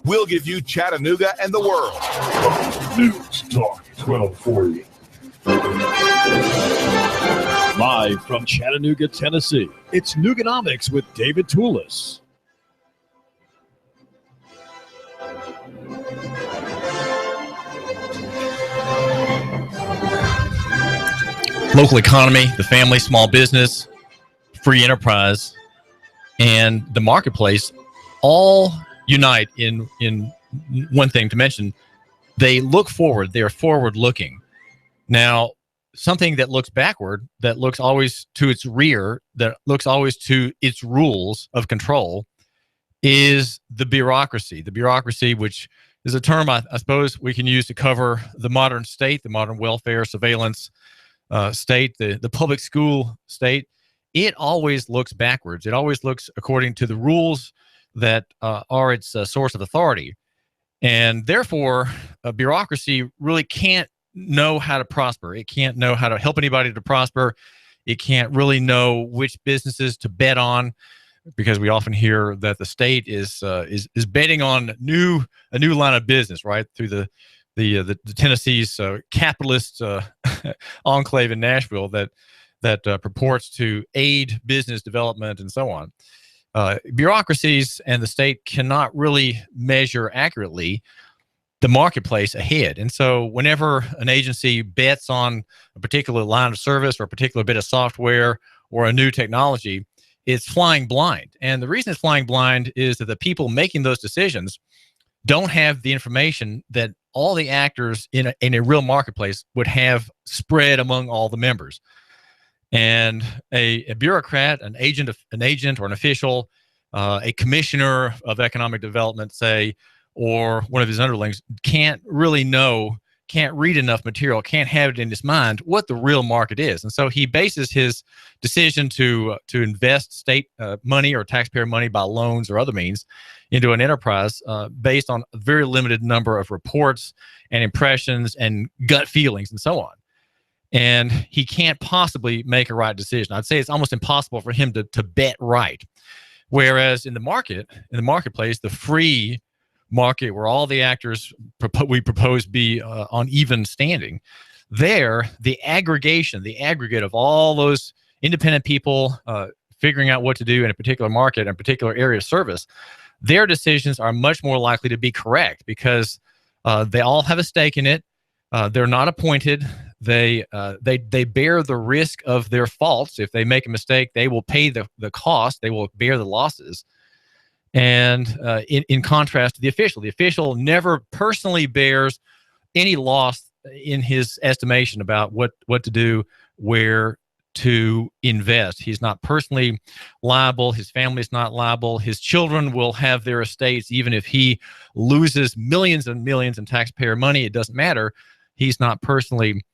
We'll give you Chattanooga and the world. News Talk 1240. Live from Chattanooga, Tennessee, it's Nooganomics with David Tulis. Local economy, the family, small business, free enterprise, and the marketplace all unite in one thing to mention. They look forward. They are forward looking. Now, something that looks backward, that looks always to its rear, that looks always to its rules of control is the bureaucracy. The bureaucracy, which is a term I suppose we can use to cover the modern state, the modern welfare surveillance state, the public school state. It always looks backwards. It always looks according to the rules that are its source of authority. And therefore, a bureaucracy really can't know how to prosper. It can't know how to help anybody to prosper. It can't really know which businesses to bet on, because we often hear that the state is betting on a new line of business, right, through the Tennessee's capitalist enclave in Nashville that purports to aid business development and so on. Bureaucracies and the state cannot really measure accurately the marketplace ahead. And so whenever an agency bets on a particular line of service or a particular bit of software or a new technology, it's flying blind. And the reason it's flying blind is that the people making those decisions don't have the information that all the actors in a real marketplace would have spread among all the members. And a bureaucrat, an agent or an official, a commissioner of economic development, say, or one of his underlings, can't really know, can't read enough material, can't have it in his mind what the real market is. And so he bases his decision to invest state money or taxpayer money by loans or other means into an enterprise based on a very limited number of reports and impressions and gut feelings and so on. And he can't possibly make a right decision. I'd say it's almost impossible for him to bet right. Whereas in the marketplace, the free market where all the actors we propose be on even standing, there, the aggregate of all those independent people figuring out what to do in a particular market and a particular area of service, their decisions are much more likely to be correct because they all have a stake in it. They're not appointed. They bear the risk of their faults. If they make a mistake, they will pay the cost. They will bear the losses. And in contrast to the official never personally bears any loss in his estimation about what to do, where to invest. He's not personally liable. His family's not liable. His children will have their estates even if he loses millions and millions in taxpayer money. It doesn't matter. He's not personally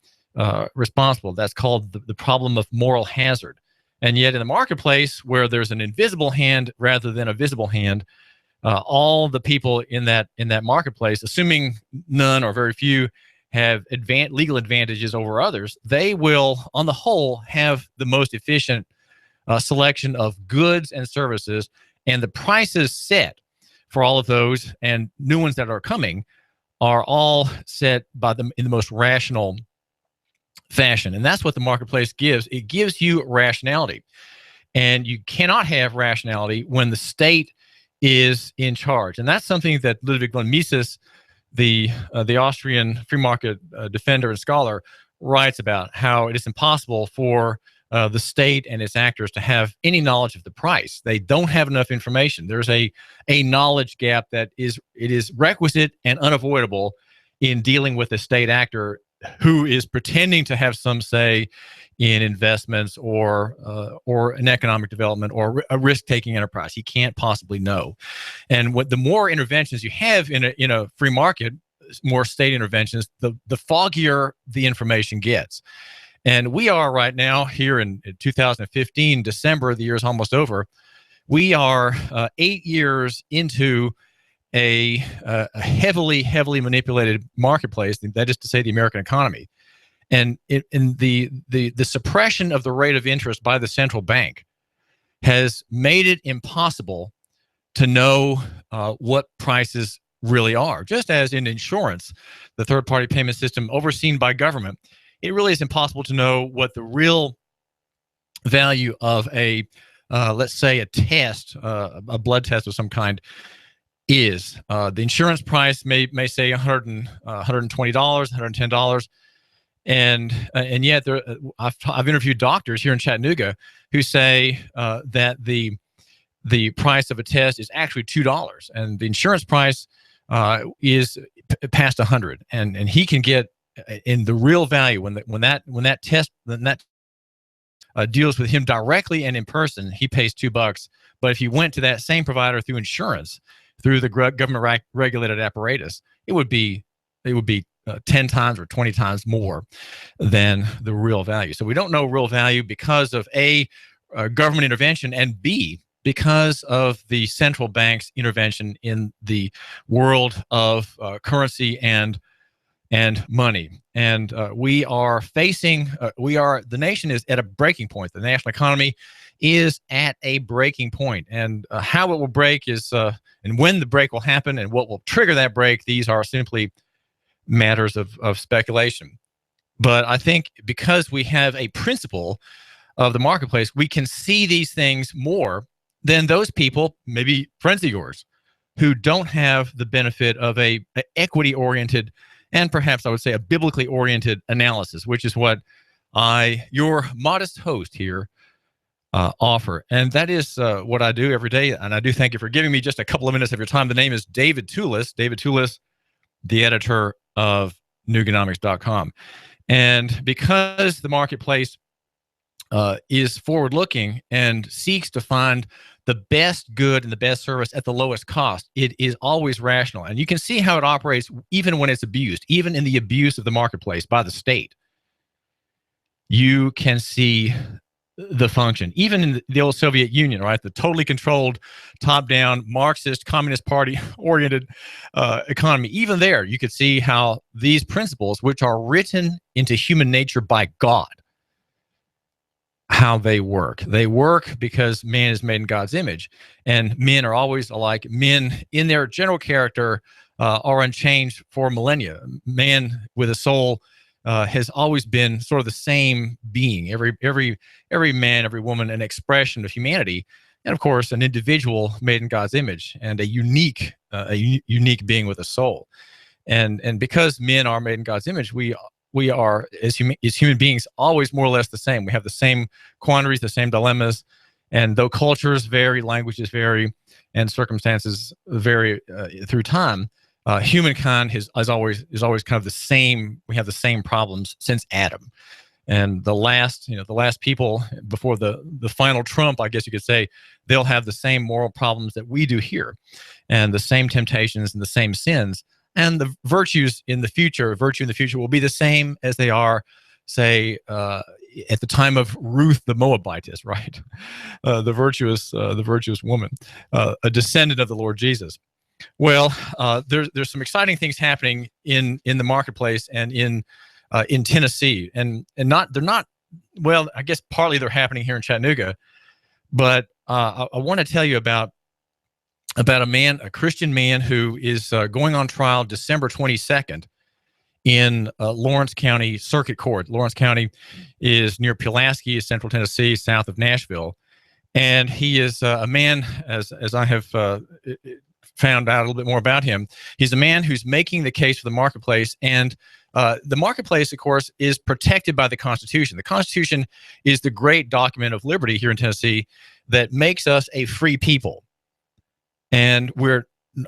responsible. That's called the problem of moral hazard. And yet in the marketplace, where there's an invisible hand rather than a visible hand, all the people in that marketplace, assuming none or very few have legal advantages over others, they will, on the whole, have the most efficient selection of goods and services, and the prices set for all of those and new ones that are coming are all set by them in the most rational fashion. And that's what the marketplace gives. It gives you rationality. And you cannot have rationality when the state is in charge. And that's something that Ludwig von Mises, the Austrian free market defender and scholar, writes about, how it is impossible for the state and its actors to have any knowledge of the price. They don't have enough information. There's a knowledge gap that is requisite and unavoidable in dealing with a state actor who is pretending to have some say in investments or an economic development or a risk-taking enterprise. He can't possibly know. And the more interventions you have in a free market, more state interventions, the foggier the information gets. And we are right now here in 2015, December, the year is almost over. We are 8 years into a heavily manipulated marketplace, that is to say the American economy. And in the suppression of the rate of interest by the central bank has made it impossible to know what prices really are. Just as in insurance, the third-party payment system overseen by government, it really is impossible to know what the real value of a, let's say, a test, a blood test of some kind, is. The insurance price may say $120, $110, and yet I've interviewed doctors here in Chattanooga who say that the price of a test is actually $2, and the insurance price is past $100, and he can get in the real value when that test deals with him directly and in person, he pays $2. But if he went to that same provider through insurance, through the government regulated apparatus, it would be 10 times or 20 times more than the real value. So we don't know real value because of A, government intervention, and B, because of the central bank's intervention in the world of currency and money. And we are facing, the nation is at a breaking point. The national economy is at a breaking point. And how it will break is, and when the break will happen and what will trigger that break, these are simply matters of speculation. But I think because we have a principle of the marketplace, we can see these things more than those people, maybe friends of yours, who don't have the benefit of a equity-oriented and perhaps I would say a biblically oriented analysis, which is what your modest host here, offer. And that is what I do every day. And I do thank you for giving me just a couple of minutes of your time. The name is David Tulis. David Tulis, the editor of Nooganomics.com. And because the marketplace is forward-looking and seeks to find the best good and the best service at the lowest cost, it is always rational. And you can see how it operates even when it's abused, even in the abuse of the marketplace by the state. You can see the function. Even in the old Soviet Union, right? The totally controlled, top-down, Marxist, Communist Party-oriented economy. Even there, you could see how these principles, which are written into human nature by God, how they work. They work because man is made in God's image, and men are always alike. Men, in their general character, are unchanged for millennia. Man with a soul has always been sort of the same being. Every man, every woman, an expression of humanity, and of course, an individual made in God's image and a unique being with a soul. And because men are made in God's image, we are, as human beings, always more or less the same. We have the same quandaries, the same dilemmas, and though cultures vary, languages vary, and circumstances vary through time, humankind is always kind of the same. We have the same problems since Adam, and the last people before the final Trump, I guess you could say, they'll have the same moral problems that we do here, and the same temptations and the same sins. And the virtue in the future will be the same as they are, say, at the time of Ruth the Moabitess, right? The virtuous woman, a descendant of the Lord Jesus. Well, there's some exciting things happening in the marketplace and in Tennessee, and they're not. Well, I guess partly they're happening here in Chattanooga, but I want to tell you about a Christian man who is going on trial December 22nd in Lawrence County Circuit Court. Lawrence County is near Pulaski, Central Tennessee, south of Nashville. And he is a man, as I have found out a little bit more about him, he's a man who's making the case for the marketplace. And the marketplace, of course, is protected by the Constitution. The Constitution is the great document of liberty here in Tennessee that makes us a free people. And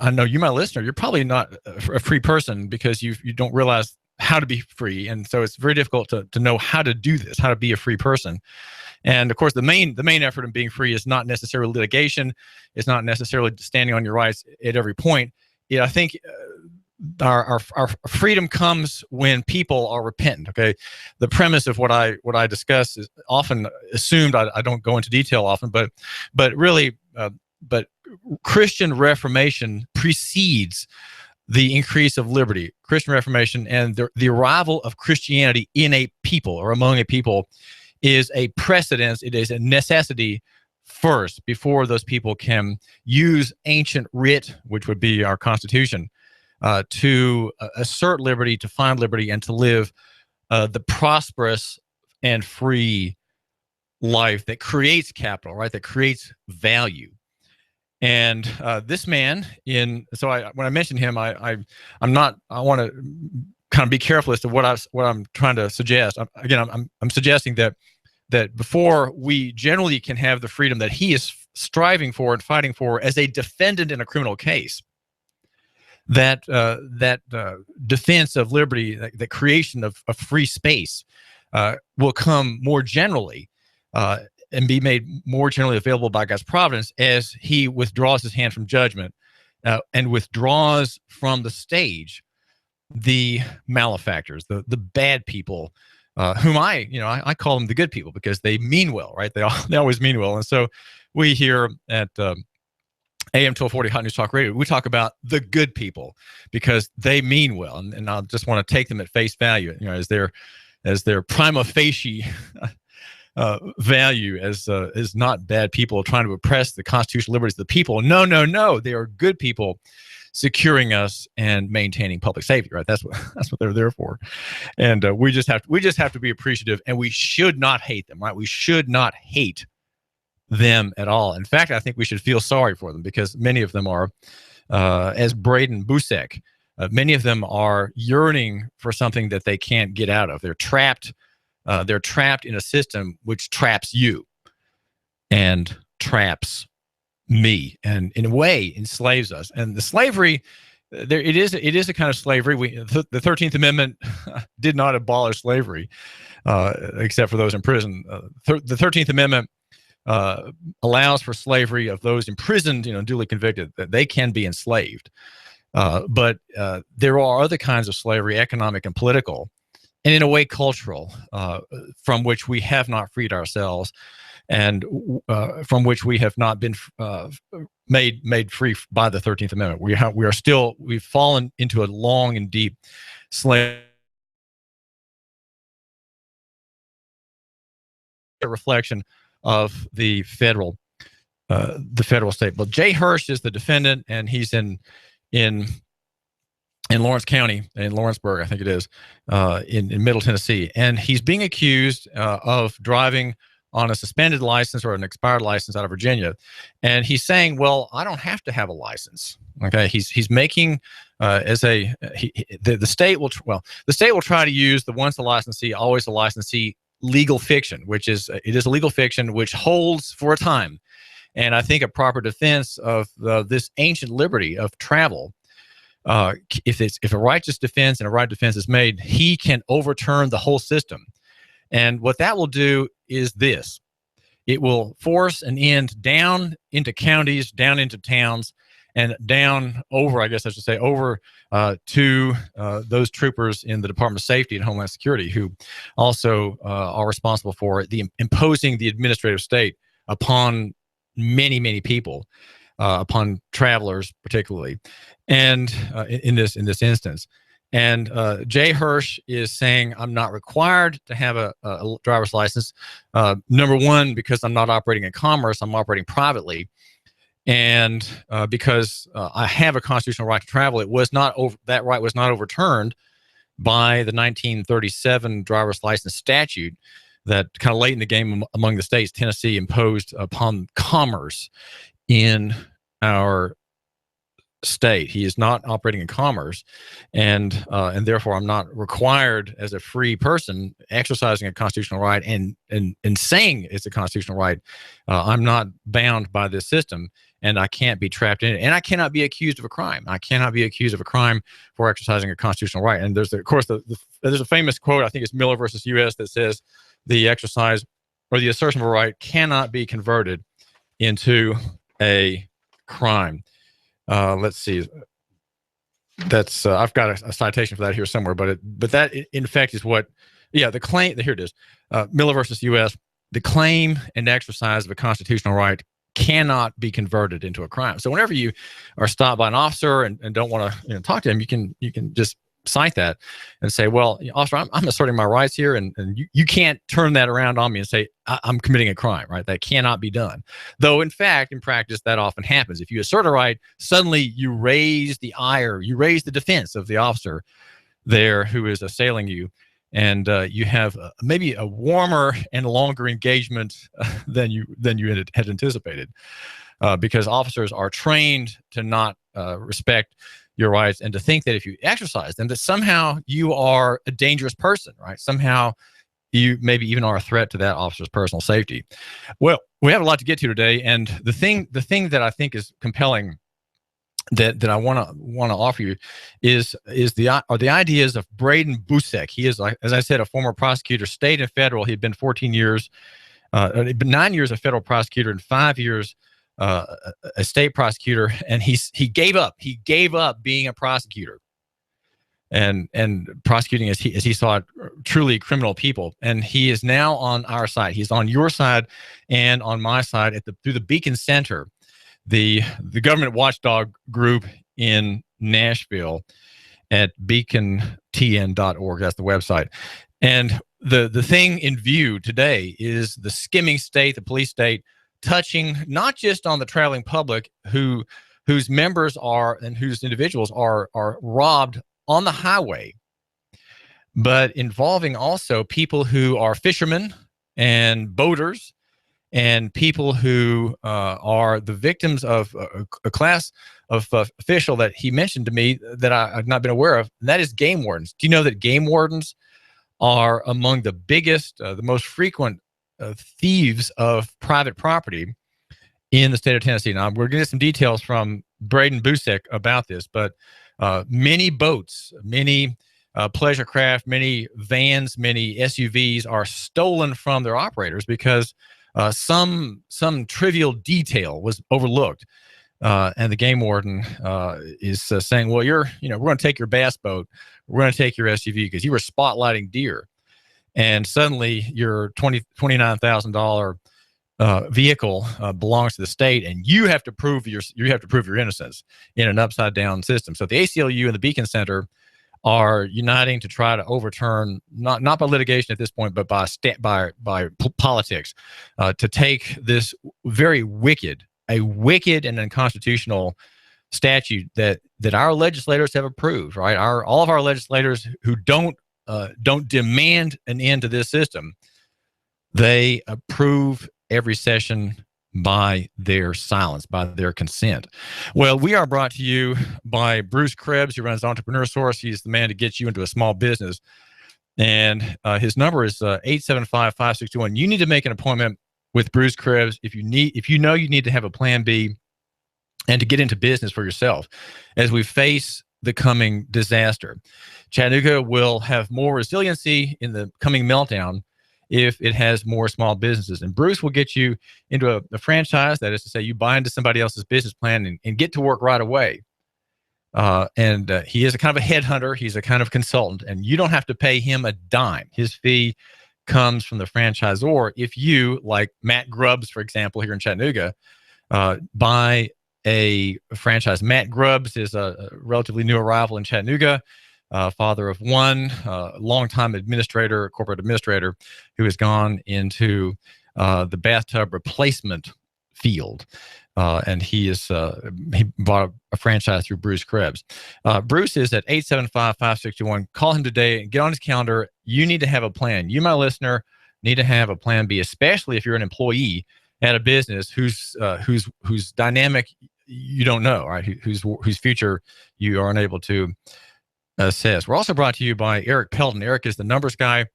I know you, my listener, you're probably not a free person because you don't realize how to be free. And so it's very difficult to know how to do this, how to be a free person. And of course, the main effort in being free is not necessarily litigation. It's not necessarily standing on your rights at every point. I think our freedom comes when people are repentant. Okay, the premise of what I discuss is often assumed. I don't go into detail often, but really, but Christian Reformation precedes the increase of liberty. Christian Reformation and the arrival of Christianity in a people or among a people is a precedence. It is a necessity first before those people can use ancient writ, which would be our Constitution, to assert liberty, to find liberty, and to live the prosperous and free life that creates capital, right? That creates value. And this man, when I mentioned him, I want to kind of be careful as to what I'm trying to suggest. I'm suggesting that before we generally can have the freedom that he is striving for and fighting for as a defendant in a criminal case, that defense of liberty, the creation of free space, will come more generally and be made more generally available by God's providence as he withdraws his hand from judgment and withdraws from the stage the malefactors, the bad people, whom I call them the good people because they mean well, right? They always mean well. And so we here at AM 1240 Hot News Talk Radio, we talk about the good people because they mean well, and I just want to take them at face value, as their prima facie value as not bad people trying to oppress the constitutional liberties of the people. No, they are good people securing us and maintaining public safety, right? That's what they're there for. And we just have to be appreciative, and we should not hate them, right? We should not hate them at all. In fact, I think we should feel sorry for them because many of them are, as Braden Boucek, many of them are yearning for something that they can't get out of. They're trapped in a system which traps you and traps me, and in a way enslaves us. And the slavery, it is a kind of slavery. The 13th Amendment did not abolish slavery, except for those in prison. The 13th Amendment allows for slavery of those imprisoned, duly convicted, that they can be enslaved. But there are other kinds of slavery, economic and political, and in a way cultural, from which we have not freed ourselves, and from which we have not been made free by the 13th Amendment. We've fallen into a long and deep slave. A reflection of the federal state. But Jay Hirsch is the defendant, and he's in Lawrence County, in Lawrenceburg, I think it is, in Middle Tennessee, and he's being accused of driving on a suspended license or an expired license out of Virginia, and he's saying, "Well, I don't have to have a license." Okay, he's making the state will try to use the once a licensee, always a licensee legal fiction, which is it is a legal fiction which holds for a time, and I think a proper defense of this ancient liberty of travel. If a righteous defense and a right defense is made, he can overturn the whole system. And what that will do is this. It will force an end down into counties, down into towns, and down over, I guess I should say, over to those troopers in the Department of Safety and Homeland Security who also are responsible for imposing the administrative state upon many, many people, upon travelers particularly, and in this instance. And Jay Hirsch is saying, I'm not required to have a driver's license. Number one, because I'm not operating in commerce, I'm operating privately. And because I have a constitutional right to travel, that right was not overturned by the 1937 driver's license statute that kind of late in the game among the states, Tennessee imposed upon commerce in our state. He is not operating in commerce, and therefore I'm not required as a free person exercising a constitutional right and saying it's a constitutional right. I'm not bound by this system, and I can't be trapped in it, and I cannot be accused of a crime. I cannot be accused of a crime for exercising a constitutional right. And there's, of course, there's a famous quote, I think it's Miller versus U.S., that says the exercise or the assertion of a right cannot be converted into a crime. Let's see. That's I've got a citation for that here somewhere, but that in effect is what. Yeah, the claim. Here it is. Miller versus U.S. The claim and exercise of a constitutional right cannot be converted into a crime. So whenever you are stopped by an officer and don't want to talk to him, you can just cite that and say, well, officer, I'm asserting my rights here, and you can't turn that around on me and say I'm committing a crime, right? That cannot be done. Though, in fact, in practice, that often happens. If you assert a right, suddenly you raise the ire, you raise the defense of the officer there who is assailing you, and you have maybe a warmer and longer engagement than you had anticipated, because officers are trained to not respect your rights and to think that if you exercise them, that somehow you are a dangerous person, right? Somehow you maybe even are a threat to that officer's personal safety. Well, we have a lot to get to today, and the thing that I think is compelling that I want to offer you is the ideas of Braden Boucek. He is, as I said, a former prosecutor, state and federal. He had been 14 years, 9 years a federal prosecutor, and 5 years a state prosecutor, and he gave up. He gave up being a prosecutor and prosecuting as he saw it, truly criminal people. And he is now on our side. He's on your side and on my side through the Beacon Center, the government watchdog group in Nashville at beacontn.org. That's the website. And the thing in view today is the skimming state, the police state, touching not just on the traveling public whose members are and whose individuals are robbed on the highway, but involving also people who are fishermen and boaters and people who are the victims of a class of official that he mentioned to me that I've not been aware of, and that is game wardens. Do you know that game wardens are among the biggest, the most frequent thieves of private property in the state of Tennessee? Now, we're going to get some details from Braden Boucek about this, but many boats, many pleasure craft, many vans, many SUVs are stolen from their operators because some trivial detail was overlooked. And the game warden is saying, well, we're going to take your bass boat. We're going to take your SUV because you were spotlighting deer. And suddenly your $29,000 vehicle belongs to the state, and you have to prove your innocence in an upside down system. So the ACLU and the Beacon Center are uniting to try to overturn, not by litigation at this point, but by politics, to take this very wicked and unconstitutional statute that our legislators have approved. Right, all of our legislators who don't demand an end to this system, they approve every session by their silence, by their consent. Well, we are brought to you by Bruce Krebs, who runs Entrepreneur Source. He's the man to get you into a small business. And his number is 875-5621. You need to make an appointment with Bruce Krebs if you know you need to have a plan B and to get into business for yourself as we face the coming disaster. Chattanooga will have more resiliency in the coming meltdown if it has more small businesses. And Bruce will get you into a franchise, that is to say, you buy into somebody else's business plan and get to work right away. And he is a kind of a headhunter. He's a kind of consultant, and you don't have to pay him a dime. His fee comes from the franchisor. If you, like Matt Grubbs, for example, here in Chattanooga, buy a franchise. Matt Grubbs is a relatively new arrival in Chattanooga, father of one, longtime corporate administrator, who has gone into the bathtub replacement field. And he bought a franchise through Bruce Krebs. Bruce is at 875-5621. Call him today and get on his calendar. You need to have a plan. You, my listener, need to have a plan B, especially if you're an employee at a business whose dynamic you don't know, right? Whose future you are unable to assess. We're also brought to you by Eric Pelton. Eric is the numbers guy.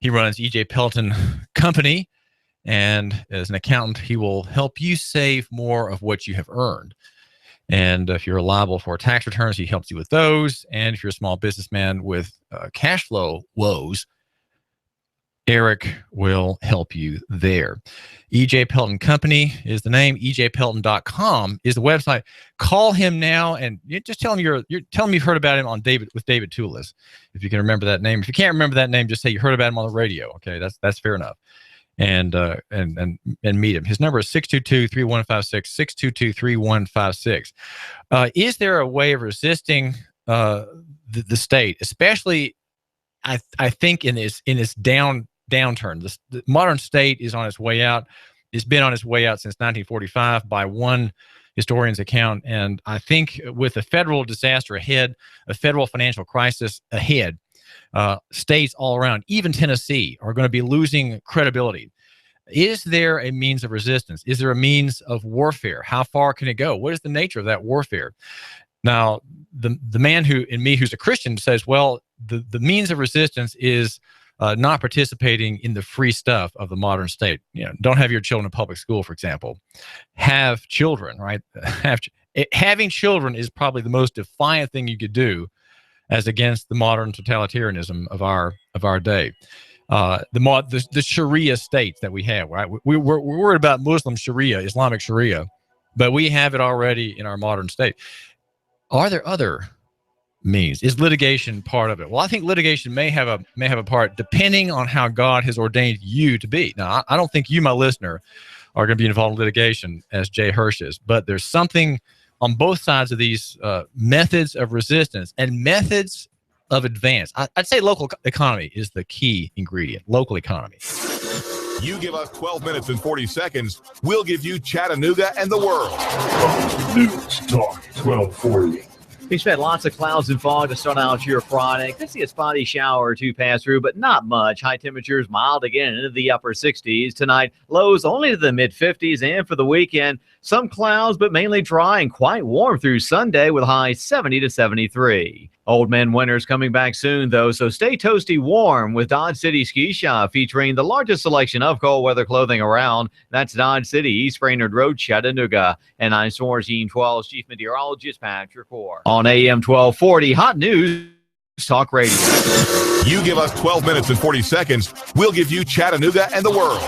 He runs E.J. Pelton Company, and as an accountant, he will help you save more of what you have earned. And if you're liable for tax returns, he helps you with those. And if you're a small businessman with cash flow woes, Eric will help you there. E.J. Pelton Company is the name. EJPelton.com is the website. Call him now and just tell him you've heard about him on David Tulis. If you can remember that name. If you can't remember that name, just say you heard about him on the radio. Okay, that's fair enough. And meet him. His number is 622-3156, 622-3156. Is there a way of resisting the state, especially I think in this downturn. The modern state is on its way out. It's been on its way out since 1945 by one historian's account. And I think with a federal disaster ahead, a federal financial crisis ahead, states all around, even Tennessee, are going to be losing credibility. Is there a means of resistance? Is there a means of warfare? How far can it go? What is the nature of that warfare? Now, the man who's a Christian says, well, the means of resistance is not participating in the free stuff of the modern state. Don't have your children in public school, for example. Have children, right? Having children is probably the most defiant thing you could do as against the modern totalitarianism of our day. The Sharia states that we have, right? We're worried about Muslim Sharia, Islamic Sharia, but we have it already in our modern state. Are there other means? Is litigation part of it? Well, I think litigation may have a part depending on how God has ordained you to be. Now, I don't think you, my listener, are going to be involved in litigation as Jay Hirsch is, but there's something on both sides of these methods of resistance and methods of advance. I'd say local economy is the key ingredient. Local economy. You give us 12 minutes and 40 seconds, we'll give you Chattanooga and the world. News Talk 1240. We expect lots of clouds and fog to start out your Friday. Could see a spotty shower or two pass through, but not much. High temperatures mild again into the upper 60s. Tonight, lows only to the mid-50s. And for the weekend, some clouds, but mainly dry and quite warm through Sunday with highs 70 to 73. Old Man Winter's coming back soon, though, so stay toasty warm with Dodge City Ski Shop featuring the largest selection of cold weather clothing around. That's Dodge City, East Brainerd Road, Chattanooga. And I'm Source Gene 12's Chief Meteorologist Patrick Orr. On AM 1240, Hot News Talk Radio. You give us 12 minutes and 40 seconds, we'll give you Chattanooga and the world.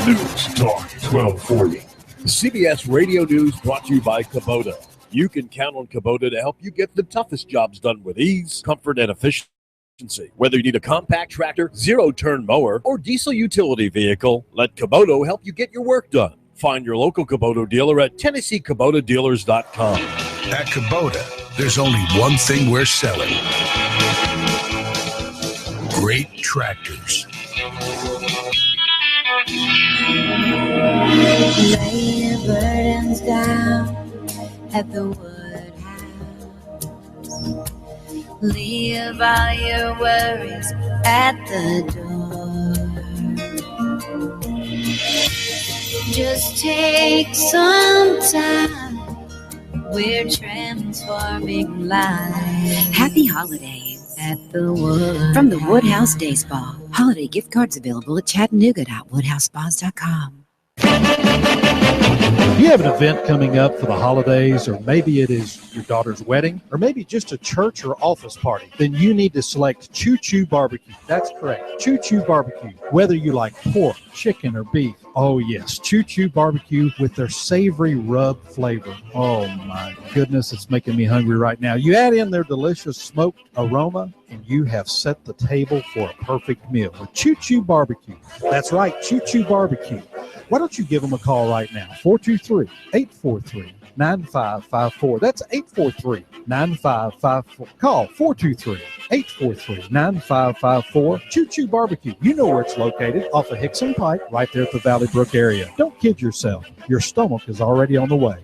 News Talk 1240. CBS Radio News brought to you by Kubota. You can count on Kubota to help you get the toughest jobs done with ease, comfort, and efficiency. Whether you need a compact tractor, zero-turn mower, or diesel utility vehicle, let Kubota help you get your work done. Find your local Kubota dealer at TennesseeKubotaDealers.com. At Kubota, there's only one thing we're selling. Great tractors. Lay your burdens down at the Woodhouse. Leave all your worries at the door. Just take some time. We're transforming lives. Happy holidays At the Woodhouse. from the Woodhouse Day Spa. Holiday gift cards available at Chattanooga.woodhousespas.com. You have an event coming up for the holidays, or maybe it is your daughter's wedding, or maybe just a church or office party, then you need to select Choo Choo Barbecue. That's correct, Choo Choo Barbecue. Whether you like pork, chicken, or beef, oh yes, Choo Choo Barbecue with their savory rub flavor. Oh my goodness, it's making me hungry right now. You add in their delicious smoked aroma, and you have set the table for a perfect meal with Choo Choo Barbecue. That's right, Choo Choo Barbecue. Why don't you give them a call right now? 423-843-9554. That's 843-9554. Call 423-843-9554. Choo Choo Barbecue. You know where it's located, off of Hickson Pike, right there at the Valley Brook area. Don't kid yourself. Your stomach is already on the way.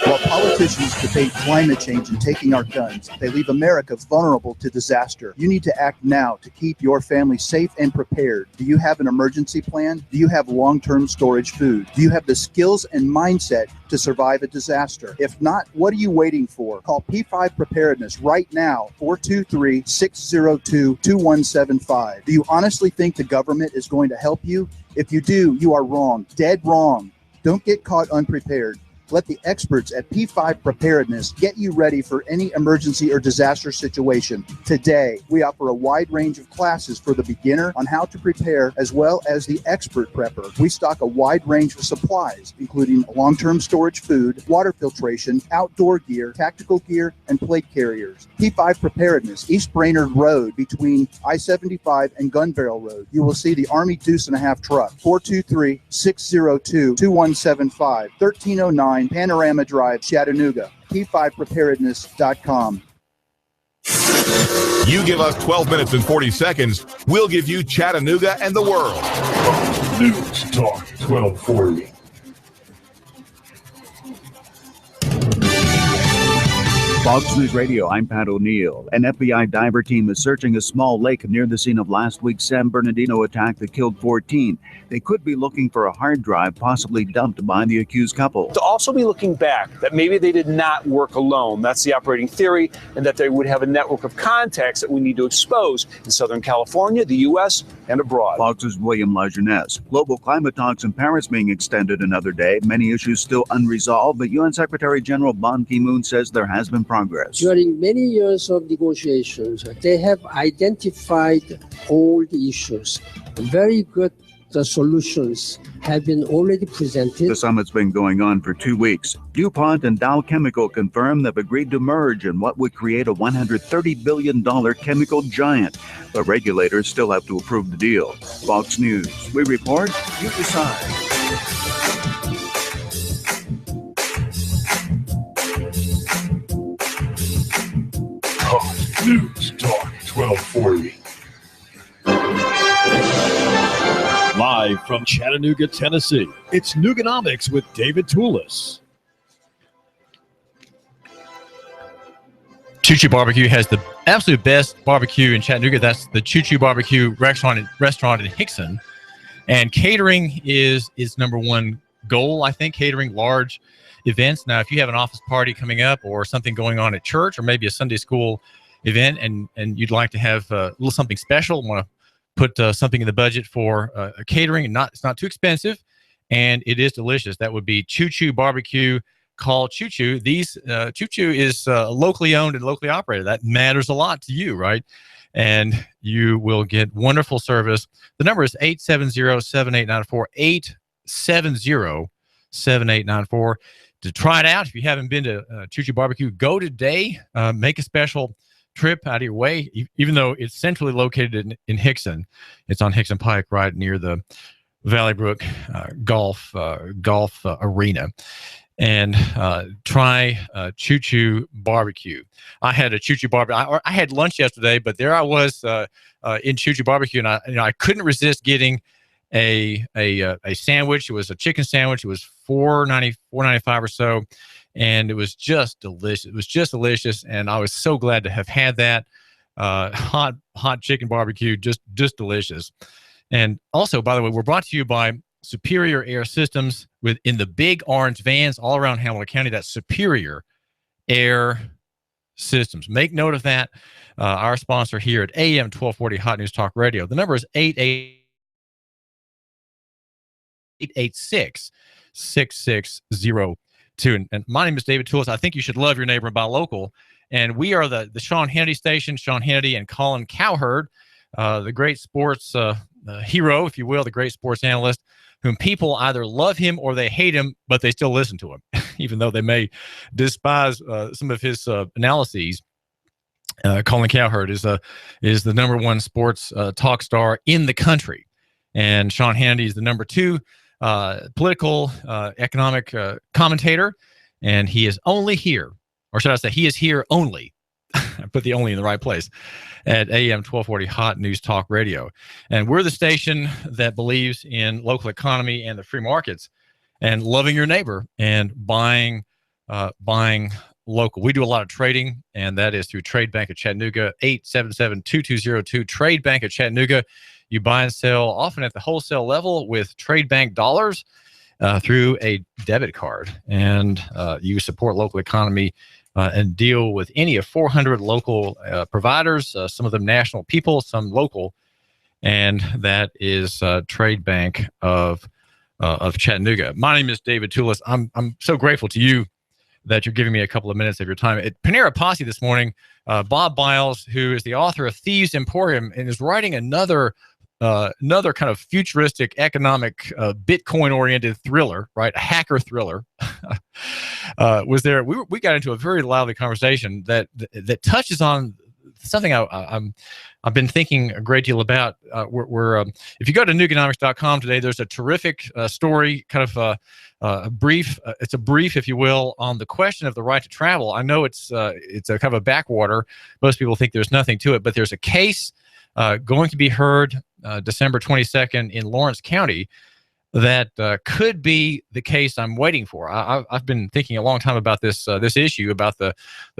While politicians debate climate change and taking our guns, they leave America vulnerable to disaster. You need to act now to keep your family safe and prepared. Do you have an emergency plan? Do you have long-term storage food? Do you have the skills and mindset to survive a disaster? If not, what are you waiting for? Call P5 Preparedness right now, 423-602-2175. Do you honestly think the government is going to help you? If you do, you are wrong, dead wrong. Don't get caught unprepared. Let the experts at P5 Preparedness get you ready for any emergency or disaster situation. Today, we offer a wide range of classes for the beginner on how to prepare, as well as the expert prepper. We stock a wide range of supplies, including long-term storage food, water filtration, outdoor gear, tactical gear, and plate carriers. P5 Preparedness, East Brainerd Road between I-75 and Gun Barrel Road. You will see the Army Deuce and a Half truck, 423-602-2175, 1309 9 Panorama Drive, Chattanooga. P5preparedness.com. You give us 12 minutes and 40 seconds, we'll give you Chattanooga and the world. News Talk 1240. Fox News Radio, I'm Pat O'Neill. An FBI diver team is searching a small lake near the scene of last week's San Bernardino attack that killed 14. They could be looking for a hard drive possibly dumped by the accused couple. To also be looking back, that maybe they did not work alone. That's the operating theory, and that they would have a network of contacts that we need to expose in Southern California, the U.S., and abroad. Fox's William Lajeunesse. Global climate talks in Paris being extended another day. Many issues still unresolved, but UN Secretary General Ban Ki-moon says there has been progress. During many years of negotiations, they have identified all the issues. Very good solutions have been already presented. The summit's been going on for 2 weeks. DuPont and Dow Chemical confirm they've agreed to merge in what would create a $130 billion chemical giant. But regulators still have to approve the deal. Fox News. We report, you decide. News Talk 1240. Live from Chattanooga, Tennessee, it's Nooganomics with David Tulis. Choo Choo Barbecue has the absolute best barbecue in Chattanooga. That's the Choo Choo Barbecue restaurant in Hickson. And catering is number one goal, I think, catering large events. Now, if you have an office party coming up or something going on at church or maybe a Sunday school event and you'd like to have a little something special, want to put something in the budget for catering, and it's not too expensive, and it is delicious. That would be Choo Choo Barbecue. Call Choo Choo. Choo Choo is locally owned and locally operated. That matters a lot to you, right? And you will get wonderful service. The number is 870-7894, 870-7894. To try it out, if you haven't been to Choo Choo Barbecue, go today. Make a special trip out of your way, even though it's centrally located in Hickson. It's on Hickson Pike, right near the Valley Brook golf arena. And try Choo Choo Barbecue. I had a Choo Choo Barbecue. I had lunch yesterday, but there I was in Choo Choo Barbecue, and I couldn't resist getting a sandwich. It was a chicken sandwich. It was $4.95 or so, and it was just delicious. It was just delicious, and I was so glad to have had that hot chicken barbecue. Just delicious. And also, by the way, we're brought to you by Superior Air Systems in the big orange vans all around Hamilton County. That's Superior Air Systems. Make note of that. Our sponsor here at AM 1240 Hot News Talk Radio. The number is 886-6602. And my name is David Tulis. I think you should love your neighbor and buy local. And we are the Sean Hannity station, Sean Hannity and Colin Cowherd, the great sports hero, if you will, the great sports analyst, whom people either love him or they hate him, but they still listen to him, even though they may despise some of his analyses. Colin Cowherd is the number one sports talk star in the country. And Sean Hannity is the number two political, economic commentator. And he is only here, or should I say he is here only. I put the only in the right place, at AM 1240 Hot News Talk Radio. And we're the station that believes in local economy and the free markets and loving your neighbor and buying local. We do a lot of trading, and that is through Trade Bank of Chattanooga, 877-2202, Trade Bank of Chattanooga. You buy and sell often at the wholesale level with Trade Bank dollars through a debit card. And you support local economy and deal with any of 400 local providers, some of them national people, some local, and that is Trade Bank of Chattanooga. My name is David Tulis. I'm so grateful to you that you're giving me a couple of minutes of your time. At Panera Posse this morning, Bob Biles, who is the author of Thieves Emporium and is writing another kind of futuristic economic Bitcoin-oriented thriller, right? A hacker thriller, was there. We got into a very lively conversation that touches on something I've been thinking a great deal about. If you go to Nooganomics.com today, there's a terrific story, kind of a brief. It's a brief, if you will, on the question of the right to travel. I know it's a kind of a backwater. Most people think there's nothing to it, but there's a case going to be heard December 22nd in Lawrence County that could be the case I'm waiting for. I've been thinking a long time about this issue, about the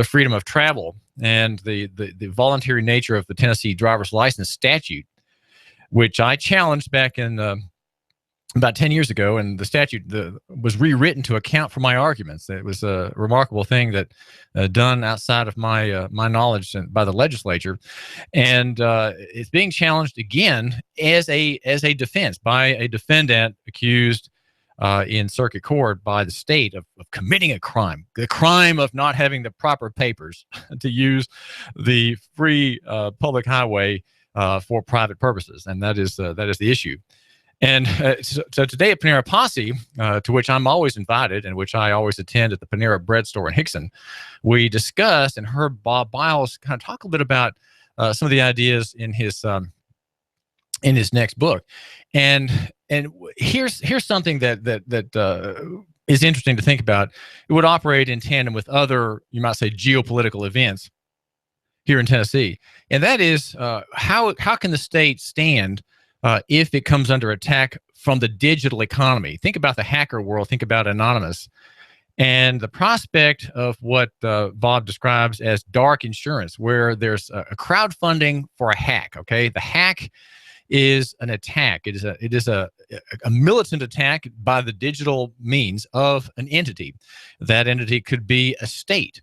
freedom of travel and the voluntary nature of the Tennessee driver's license statute, which I challenged back in about 10 years ago, and the statute was rewritten to account for my arguments. It was a remarkable thing that done outside of my knowledge by the legislature, and it's being challenged again as a defense by a defendant accused in circuit court by the state of committing a crime, the crime of not having the proper papers to use the free public highway for private purposes, and that is the issue. And so today at Panera Posse, to which I'm always invited and which I always attend at the Panera Bread Store in Hickson, we discussed and heard Bob Biles kind of talk a bit about some of the ideas in his next book. And here's something that is interesting to think about. It would operate in tandem with other, you might say, geopolitical events here in Tennessee, and that is how can the state stand if it comes under attack from the digital economy? Think about the hacker world. Think about Anonymous. And the prospect of what Bob describes as dark insurance, where there's a crowdfunding for a hack, okay? The hack is an attack. It is a militant attack by the digital means of an entity. That entity could be a state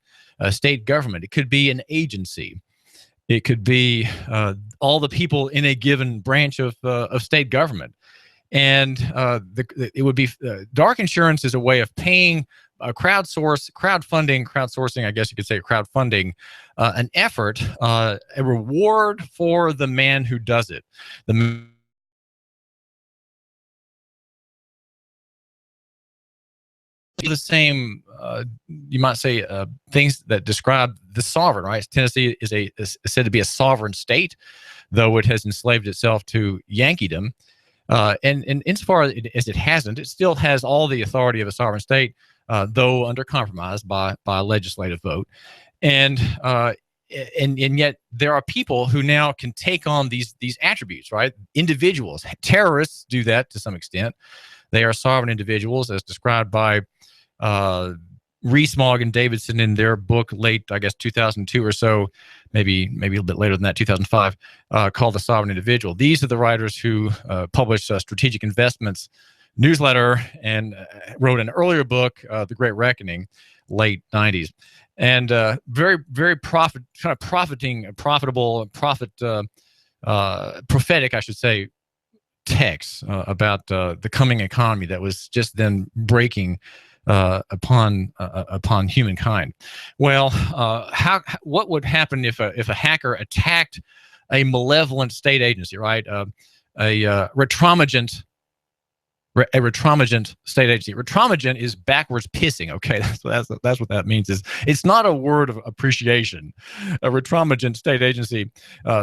government. It could be an agency. It could be all the people in a given branch of state government, and it would be dark insurance is a way of paying crowdsourcing. I guess you could say crowdfunding, an effort, a reward for the man who does it. The same, you might say, things that describe the sovereign, right? Tennessee is said to be a sovereign state, though it has enslaved itself to Yankeedom. And insofar as it hasn't, it still has all the authority of a sovereign state, though under compromise by a legislative vote. And yet there are people who now can take on these attributes, right? Individuals. Terrorists do that to some extent. They are sovereign individuals, as described by Rees-Mogg and Davidson in their book, late, I guess, 2002 or so, maybe a little bit later than that, 2005, called The Sovereign Individual. These are the writers who published Strategic Investments newsletter and wrote an earlier book, The Great Reckoning, late 90s. And very, very prophetic, I should say, texts about the coming economy that was just then breaking upon humankind. Well, what would happen if a hacker attacked a malevolent state agency, right? A retromagant state agency. Retromagant is backwards pissing. Okay, that's what that means. It's not a word of appreciation. A retromagant state agency,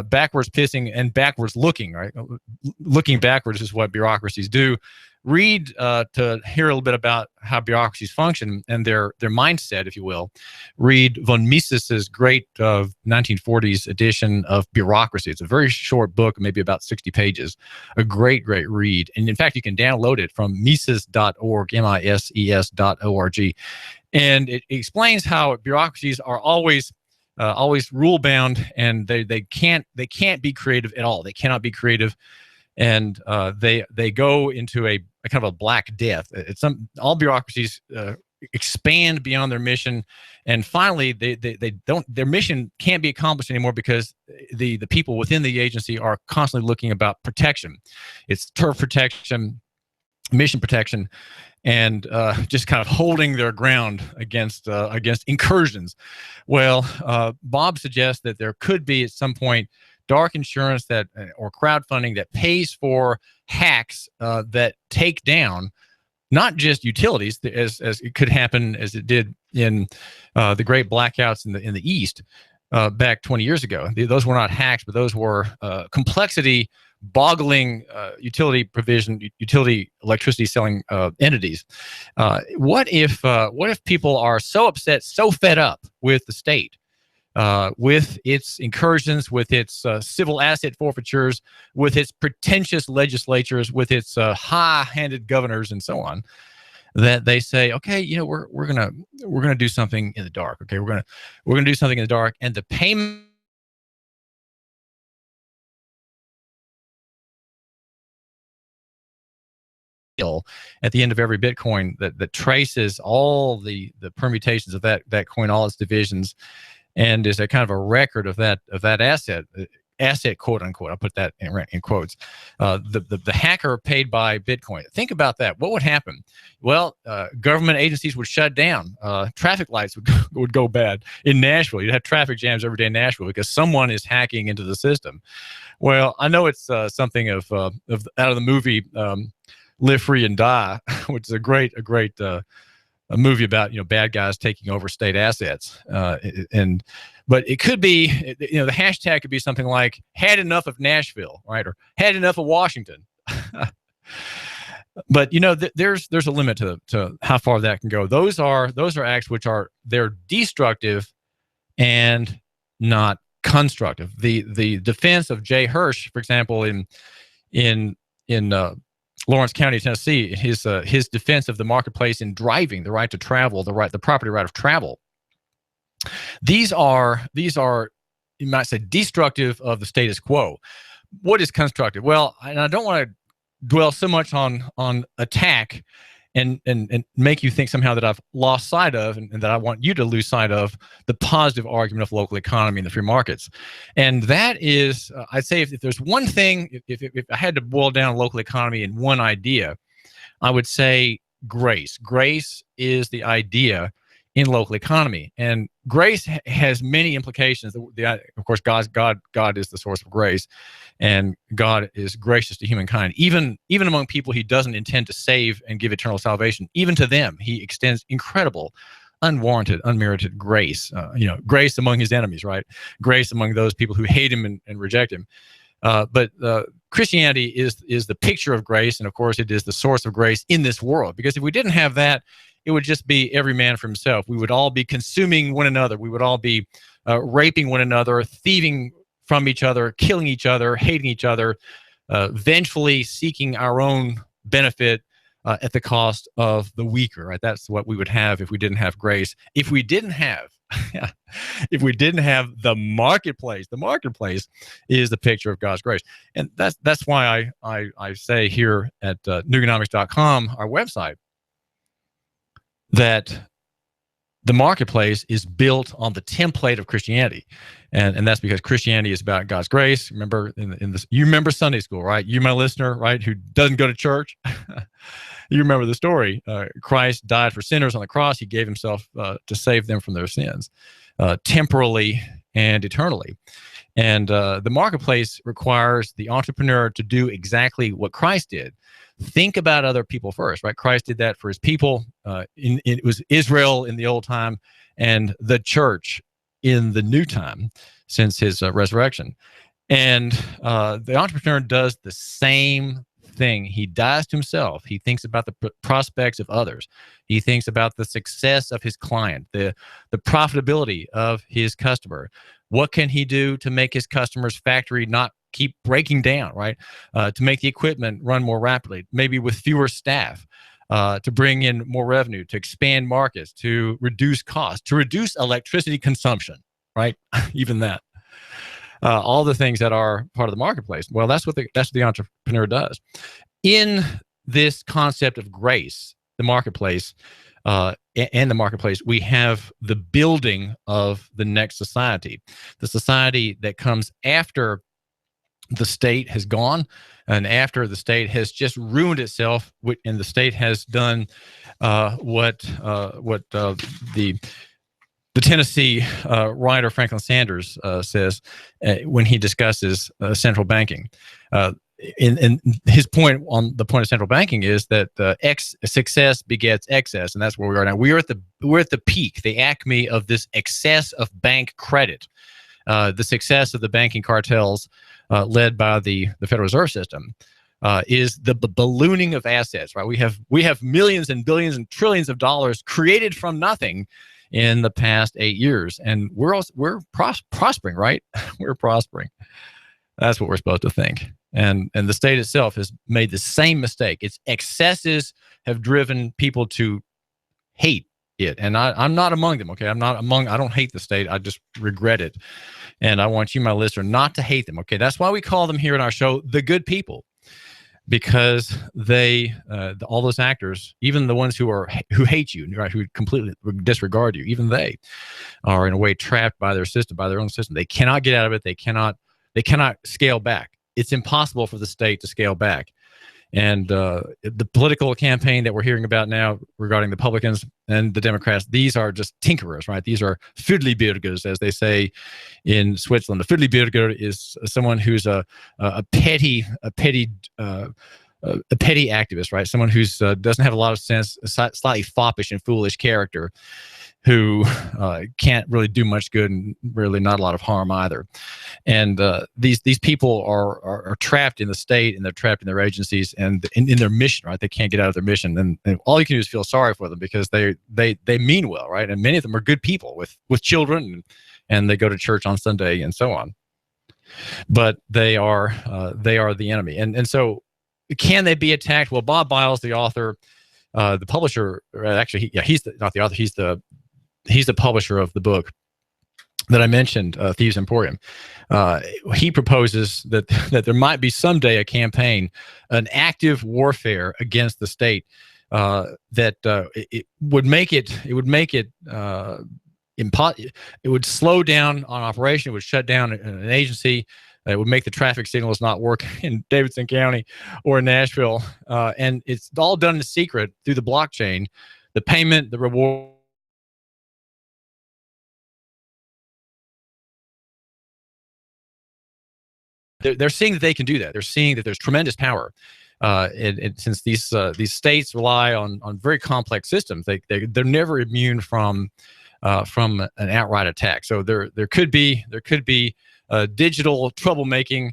backwards pissing and backwards looking. Right, looking backwards is what bureaucracies do. Read to hear a little bit about how bureaucracies function and their mindset, if you will. Read von Mises's great 1940s edition of Bureaucracy. It's a very short book, maybe about 60 pages. A great read. And in fact, you can download it from Mises.org, Mises.org. And it explains how bureaucracies are always rule bound, and they can't be creative at all. They cannot be creative. And they go into a kind of a black death. All bureaucracies expand beyond their mission, and finally their mission can't be accomplished anymore because the people within the agency are constantly looking about protection. It's turf protection, mission protection, and just kind of holding their ground against incursions. Well, Bob suggests that there could be at some point dark insurance or crowdfunding that pays for hacks that take down not just utilities, as it could happen as it did in the great blackouts in the East, back 20 years ago. Those were not hacks, but those were complexity boggling utility electricity selling entities. What if people are so upset, so fed up with the state, with its incursions, with its civil asset forfeitures, with its pretentious legislatures, with its high-handed governors, and so on, that they say, okay, we're gonna do something in the dark. Okay, we're gonna do something in the dark, and the payment at the end of every Bitcoin that traces all the permutations of that coin, all its divisions, and is a kind of a record of that asset, quote unquote. I'll put that in quotes. The hacker paid by Bitcoin. Think about that. What would happen? Well, government agencies would shut down. Traffic lights would go bad in Nashville. You'd have traffic jams every day in Nashville because someone is hacking into the system. Well, I know it's something of out of the movie Live Free and Die, which is a great a movie about bad guys taking over state assets, but it could be the hashtag could be something like "had enough of Nashville," right, or "had enough of Washington." But there's a limit to how far that can go. Those are acts which they're destructive and not constructive. The defense of Jay Hirsch, for example, in Lawrence County, Tennessee, his defense of the marketplace in driving, the right to travel, the property right of travel. These are you might say destructive of the status quo. What is constructive? Well, and I don't want to dwell so much on attack and make you think somehow that I've lost sight of, and that I want you to lose sight of the positive argument of local economy and the free markets. And that is, I'd say if there's one thing, if I had to boil down local economy in one idea, I would say grace. Grace is the idea in local economy, and grace has many implications. Of course, God is the source of grace, and God is gracious to humankind, even among people He doesn't intend to save and give eternal salvation. Even to them, He extends incredible, unwarranted, unmerited grace. Grace among His enemies, right? Grace among those people who hate Him and reject Him. But Christianity is the picture of grace, and of course, it is the source of grace in this world. Because if we didn't have that, it would just be every man for himself. We would all be consuming one another. We would all be raping one another, thieving from each other, killing each other, hating each other, vengefully seeking our own benefit at the cost of the weaker. Right? That's what we would have if we didn't have grace. If we didn't have the marketplace. The marketplace is the picture of God's grace, and that's why I say here at Nooganomics.com, our website, that the marketplace is built on the template of Christianity, and that's because Christianity is about God's grace. Remember, you remember Sunday school, right? You, my listener, right, who doesn't go to church, you remember the story. Christ died for sinners on the cross. He gave Himself to save them from their sins, temporally and eternally. And the marketplace requires the entrepreneur to do exactly what Christ did. Think about other people first, right? Christ did that for His people. It was Israel in the old time and the church in the new time since His resurrection. And the entrepreneur does the same thing. He dies to himself. He thinks about the prospects of others. He thinks about the success of his client, the profitability of his customer. What can he do to make his customer's factory not keep breaking down, right? To make the equipment run more rapidly, maybe with fewer staff, to bring in more revenue, to expand markets, to reduce costs, to reduce electricity consumption, right? Even that. All the things that are part of the marketplace. Well, that's what the entrepreneur does. In this concept of grace, the marketplace, we have the building of the next society, the society that comes after the state has gone and after the state has just ruined itself, and the state has done what the Tennessee writer Franklin Sanders says when he discusses central banking. And his point on the point of central banking is that success begets excess, and that's where we are now. We're at the peak, the acme of this excess of bank credit. the success of the banking cartels led by the Federal Reserve System is the ballooning of assets, right? We have millions and billions and trillions of dollars created from nothing in the past 8 years, and we're prospering, right? We're prospering. That's what we're supposed to think. And the state itself has made the same mistake. Its excesses have driven people to hate it, and I'm not among them. Okay, I don't hate the state. I just regret it, and I want you, my listener, not to hate them. Okay, that's why we call them here in our show the good people. Because they, all those actors, even the ones who hate you, right, who completely disregard you, even they are in a way trapped by their system, by their own system. They cannot get out of it. They cannot scale back. It's impossible for the state to scale back. And the political campaign that we're hearing about now regarding the Republicans and the Democrats, these are just tinkerers, right? These are Fiddlybürgers, as they say in Switzerland. A Fiddlybürger is someone who's a petty activist, right? Someone who's doesn't have a lot of sense, slightly foppish and foolish character, who can't really do much good and really not a lot of harm either. And these people are trapped in the state, and they're trapped in their agencies and in their mission, right? They can't get out of their mission, and all you can do is feel sorry for them because they mean well, right? And many of them are good people with children, and they go to church on Sunday and so on. But they are the enemy, and so can they be attacked? Well, Bob Biles, the author, the publisher, actually, he's not the author. He's the publisher of the book that I mentioned, Thieves Emporium. He proposes that there might be someday a campaign, an active warfare against the state that it would make it it would slow down on operation. It would shut down an agency. It would make the traffic signals not work in Davidson County or in Nashville. And it's all done in secret through the blockchain. The payment, the reward. They're seeing that they can do that. They're seeing that there's tremendous power. And since these states rely on very complex systems, they're never immune from an outright attack. So there could be digital troublemaking,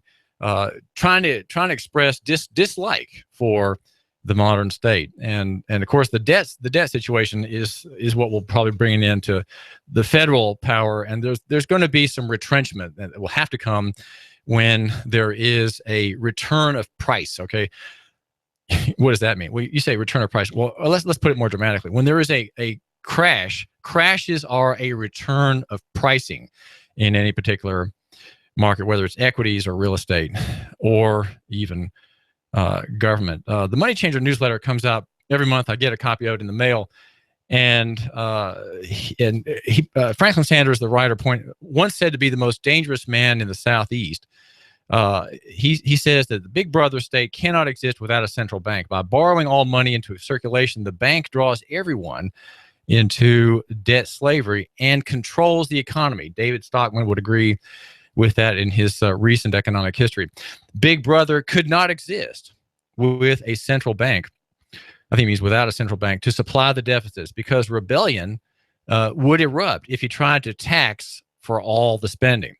trying to express dislike for the modern state, and of course the debt situation is what will probably bring an end to the federal power, and there's going to be some retrenchment that will have to come when there is a return of price. Okay, what does that mean? Well, you say return of price. Well, let's put it more dramatically. When there is a crash, crashes are a return of pricing in any particular market, whether it's equities or real estate or even government. The Money Changer newsletter comes out every month. I get a copy of it in the mail. And Franklin Sanders, the writer, once said to be the most dangerous man in the Southeast. He says that the big brother state cannot exist without a central bank. By borrowing all money into circulation, the bank draws everyone into debt slavery and controls the economy. David Stockman would agree with that in his recent economic history. Big brother could not exist with a central bank. I think it means without a central bank to supply the deficits, because rebellion would erupt if you tried to tax for all the spending.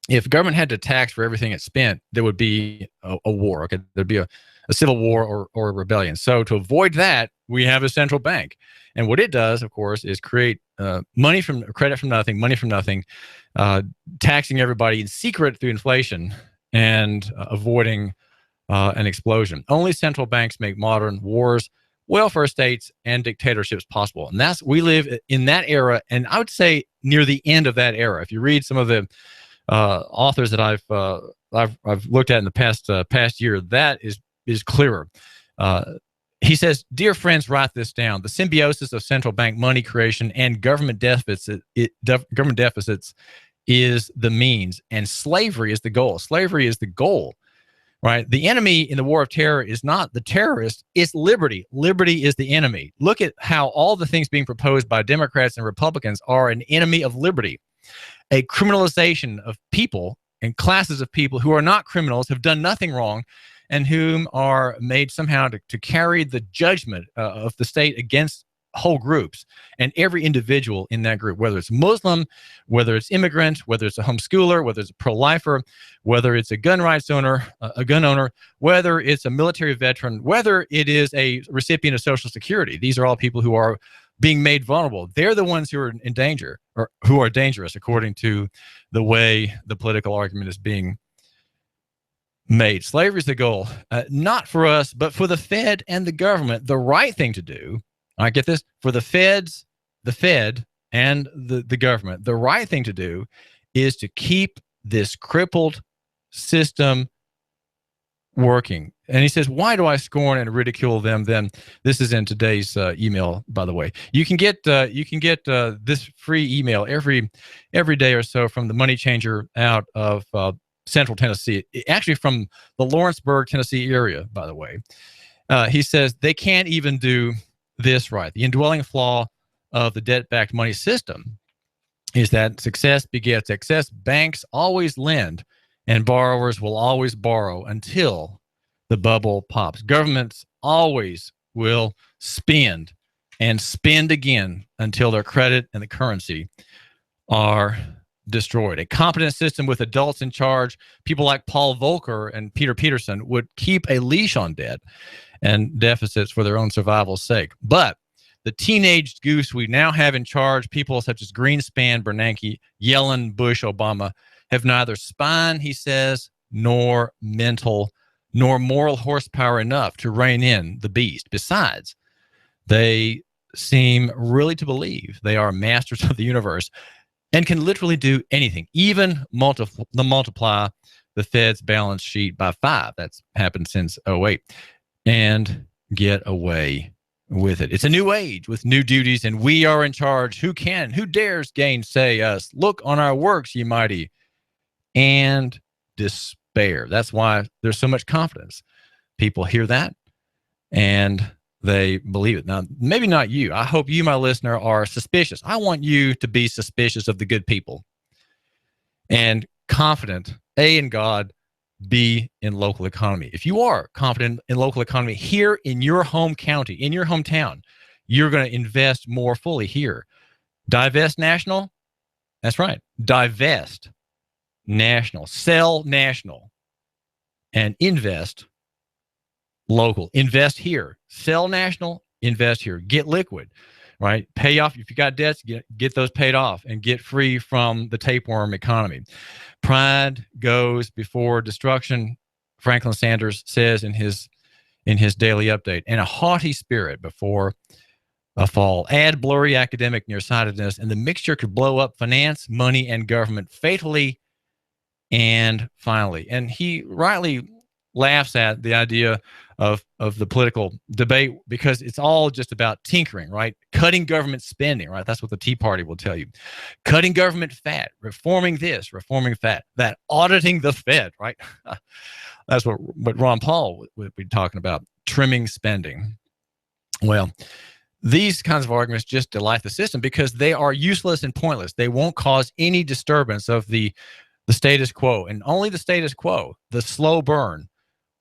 If government had to tax for everything it spent, there would be a war. Okay, there'd be a civil war or a rebellion. So to avoid that, we have a central bank, and what it does, of course, is create credit from nothing, taxing everybody in secret through inflation and avoiding an explosion. Only central banks make modern wars, welfare states, and dictatorships possible. And we live in that era, and I would say near the end of that era. If you read some of the authors that I've looked at in the past year, that is clearer. He says, "Dear friends, write this down. The symbiosis of central bank money creation and government deficits is the means, and slavery is the goal." Slavery is the goal. Right? The enemy in the war of terror is not the terrorist, it's liberty. Liberty is the enemy. Look at how all the things being proposed by Democrats and Republicans are an enemy of liberty. A criminalization of people and classes of people who are not criminals, have done nothing wrong, and whom are made somehow to carry the judgment of the state against whole groups, and every individual in that group, whether it's Muslim, whether it's immigrant, whether it's a homeschooler, whether it's a pro-lifer, whether it's a gun rights owner, a gun owner, whether it's a military veteran, whether it is a recipient of Social Security. These are all people who are being made vulnerable. They're the ones who are in danger, or who are dangerous, according to the way the political argument is being made. Slavery is the goal, not for us, but for the Fed and the government. The right thing to do, I get this, for the Fed and the government, the right thing to do is to keep this crippled system working. And he says, why do I scorn and ridicule them then? This is in today's email, by the way. You can get this free email every day or so from the Money Changer out of Central Tennessee, actually from the Lawrenceburg, Tennessee area, by the way. He says they can't even do this right. The indwelling flaw of the debt-backed money system is that success begets excess. Banks always lend, and borrowers will always borrow until the bubble pops. Governments always will spend and spend again until their credit and the currency are destroyed. A competent system with adults in charge, people like Paul Volcker and Peter Peterson, would keep a leash on debt and deficits for their own survival's sake. But the teenage goose we now have in charge, people such as Greenspan, Bernanke, Yellen, Bush, Obama, have neither spine, he says, nor mental, nor moral horsepower enough to rein in the beast. Besides, they seem really to believe they are masters of the universe and can literally do anything, even multiply the Fed's balance sheet by 5. That's happened since 2008, and get away with it. It's a new age with new duties, and we are in charge. Who dares gainsay us? Look on our works, ye mighty. And despair. That's why there's so much confidence. People hear that, and they believe it. Now, maybe not you. I hope you, my listener, are suspicious. I want you to be suspicious of the good people and confident, A, in God, B, in local economy. If you are confident in local economy here in your home county, in your hometown, you're going to invest more fully here. Divest national? That's right. Divest national. Sell national and invest local. Invest here. Sell national, invest here. Get liquid, right? Pay off. If you got debts, get those paid off and get free from the tapeworm economy. Pride goes before destruction, Franklin Sanders says in his daily update, and a haughty spirit before a fall. Add blurry academic nearsightedness, and the mixture could blow up finance, money, and government fatally and finally. And he rightly laughs at the idea of the political debate because it's all just about tinkering, right? Cutting government spending, right? That's what the Tea Party will tell you. Cutting government fat, reforming this, reforming that, auditing the Fed, right? That's what Ron Paul would be talking about, trimming spending. Well, these kinds of arguments just delight the system because they are useless and pointless. They won't cause any disturbance of the status quo, and only the status quo, the slow burn,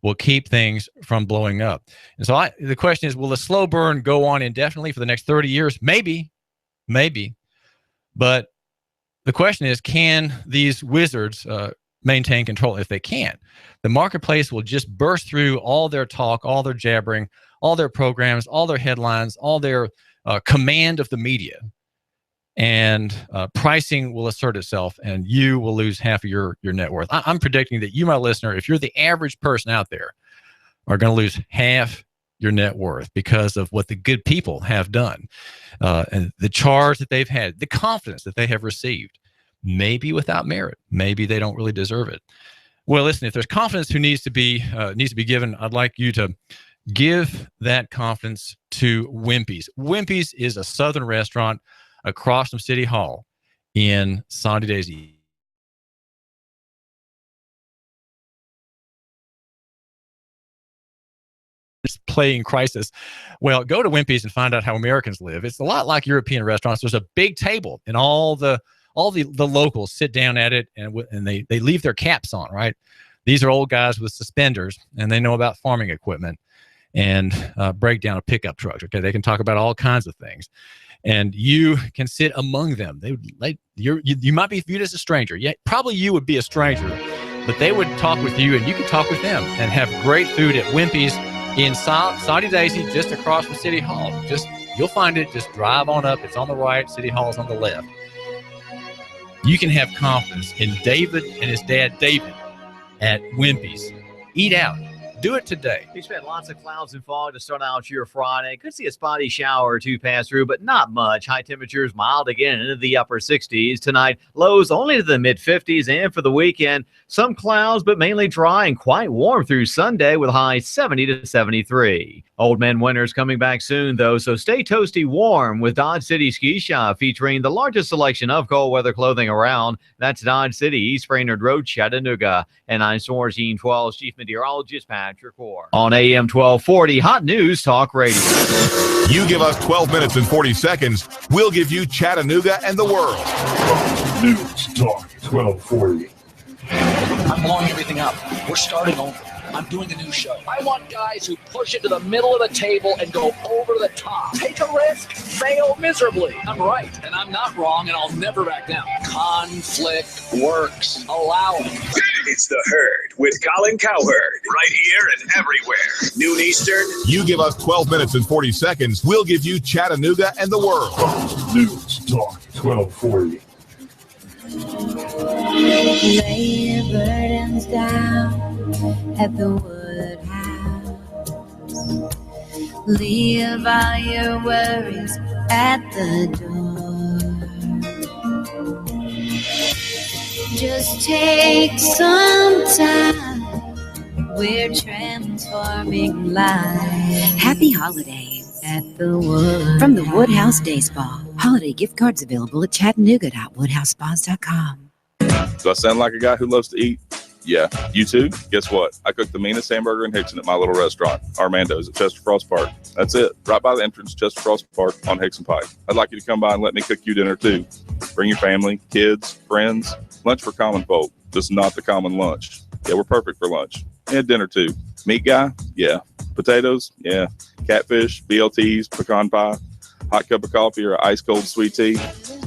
will keep things from blowing up. And so the question is, will the slow burn go on indefinitely for the next 30 years? Maybe. But the question is, can these wizards maintain control? If they can't, the marketplace will just burst through all their talk, all their jabbering, all their programs, all their headlines, all their command of the media. And pricing will assert itself, and you will lose half of your net worth. I'm predicting that you, my listener, if you're the average person out there, are going to lose half your net worth because of what the good people have done, and the charge that they've had, the confidence that they have received, maybe without merit. Maybe they don't really deserve it. Well, listen, if there's confidence who needs to be given, I'd like you to give that confidence to Wimpy's. Wimpy's is a Southern restaurant across from City Hall in Sandy Daisy. Playing crisis. Well, go to Wimpy's and find out how Americans live. It's a lot like European restaurants. There's a big table, and all the locals sit down at it, and they leave their caps on. Right, these are old guys with suspenders, and they know about farming equipment. and break down a pickup truck. Okay, they can talk about all kinds of things, and you can sit among them. You might be viewed as a stranger. Yeah, probably you would be a stranger, but they would talk with you, and you can talk with them and have great food at Wimpy's in Saudi Daisy, just across from City Hall. You'll find it. Just drive on up. It's on the right. City Hall's on the left. You can have confidence in David and his dad, David, at Wimpy's. Eat out. Do it today. We expect lots of clouds and fog to start out your Friday. Could see a spotty shower or two pass through, but not much. High temperatures mild again into the upper 60s. Tonight, lows only to the mid-50s. And for the weekend, some clouds, but mainly dry and quite warm through Sunday with highs 70 to 73. Old Man Winter's coming back soon, though, so stay toasty warm with Dodge City Ski Shop, featuring the largest selection of cold weather clothing around. That's Dodge City, East Brainerd Road, Chattanooga. And I'm Source 12's Chief Meteorologist Patrick Orr. On AM 1240, Hot News Talk Radio. You give us 12 minutes and 40 seconds, we'll give you Chattanooga and the world. News Talk 1240. I'm blowing everything up. We're starting over. I'm doing a new show. I want guys who push it to the middle of the table and go over the top. Take a risk, fail miserably. I'm right, and I'm not wrong, and I'll never back down. Conflict works. Allow it. It's The Herd with Colin Cowherd. Right here and everywhere. Noon Eastern. You give us 12 minutes and 40 seconds, we'll give you Chattanooga and the world. News Talk 1240. Lay your burdens down at the Woodhouse. Leave all your worries at the door. Just take some time. We're transforming life. Happy holidays at the Wood. From the Woodhouse Day Spa. Holiday gift cards available at Chattanooga.woodhousespas.com. Do I sound like a guy who loves to eat? Yeah. You too? Guess what? I cook the meanest hamburger in Hickson at my little restaurant, Armando's at Chester Frost Park. That's it. Right by the entrance, Chester Frost Park on Hickson Pike. I'd like you to come by and let me cook you dinner too. Bring your family, kids, friends. Lunch for common folk, just not the common lunch. Yeah, we're perfect for lunch. And dinner too. Meat guy? Yeah. Potatoes? Yeah. Catfish, BLTs, pecan pie, hot cup of coffee, or ice cold sweet tea.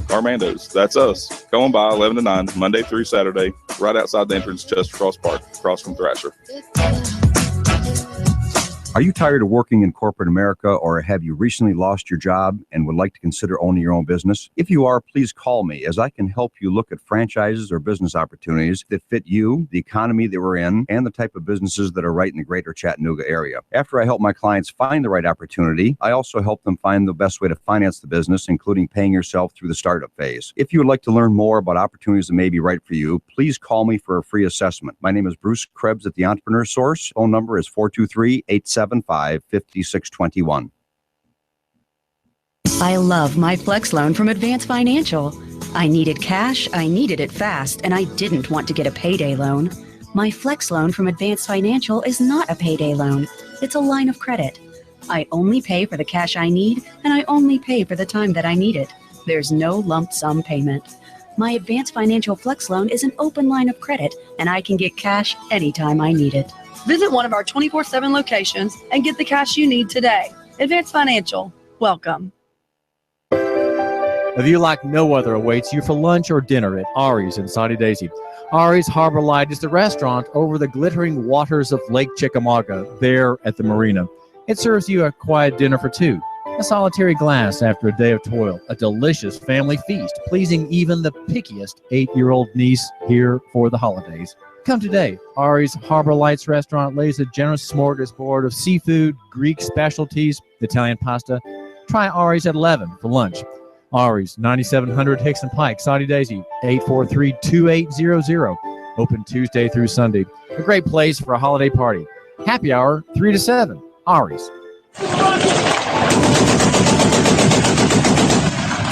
Armando's. That's us. Go on by 11 to 9, Monday through Saturday, right outside the entrance, Chester Frost Park, across from Thrasher. Are you tired of working in corporate America, or have you recently lost your job and would like to consider owning your own business? If you are, please call me, as I can help you look at franchises or business opportunities that fit you, the economy that we're in, and the type of businesses that are right in the greater Chattanooga area. After I help my clients find the right opportunity, I also help them find the best way to finance the business, including paying yourself through the startup phase. If you would like to learn more about opportunities that may be right for you, please call me for a free assessment. My name is Bruce Krebs at the Entrepreneur Source. Phone number is 423-875-5621. I love my Flex loan from Advance Financial. I needed cash, I needed it fast, and I didn't want to get a payday loan. My Flex loan from Advance Financial is not a payday loan. It's a line of credit. I only pay for the cash I need, and I only pay for the time that I need it. There's no lump sum payment. My Advance Financial Flex loan is an open line of credit, and I can get cash anytime I need it. Visit one of our 24/7 locations and get the cash you need today. Advance Financial. Welcome. A view like no other awaits you for lunch or dinner at Ari's in Saudi Daisy. Ari's Harbor Light is the restaurant over the glittering waters of Lake Chickamauga there at the marina. It serves you a quiet dinner for two, a solitary glass after a day of toil, a delicious family feast, pleasing even the pickiest 8-year-old niece here for the holidays. Come today. Ari's Harbor Lights restaurant lays a generous smorgasbord of seafood, Greek specialties, Italian pasta. Try Ari's at 11 for lunch. Ari's, 9700 Hickson Pike, Saudi Daisy, 843-2800. Open Tuesday through Sunday. A great place for a holiday party. Happy hour, 3 to 7. Ari's.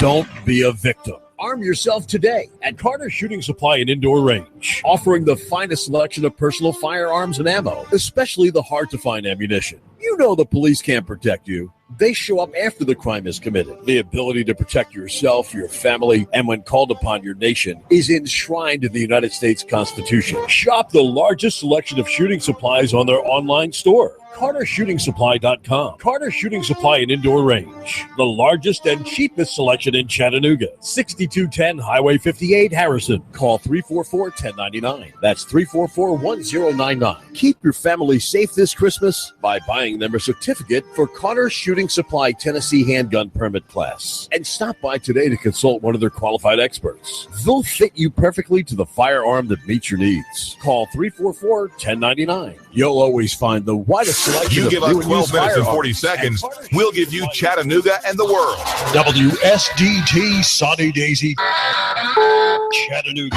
Don't be a victim. Arm yourself today at Carter Shooting Supply and Indoor Range, offering the finest selection of personal firearms and ammo, especially the hard-to-find ammunition. You know the police can't protect you. They show up after the crime is committed. The ability to protect yourself, your family, and when called upon, your nation is enshrined in the United States Constitution. Shop the largest selection of shooting supplies on their online store. CarterShootingSupply.com. Carter Shooting Supply and Indoor Range. The largest and cheapest selection in Chattanooga. 6210 Highway 58, Harrison. Call 344-1099. That's 344-1099. Keep your family safe this Christmas by buying them a certificate for Carter Shooting Supply Tennessee Handgun Permit Class. And stop by today to consult one of their qualified experts. They'll fit you perfectly to the firearm that meets your needs. Call 344-1099. You'll always find the widest selection. You give us 12 minutes and 40 seconds, we'll give you Chattanooga and the world. WSDT Sunny Daisy, Chattanooga.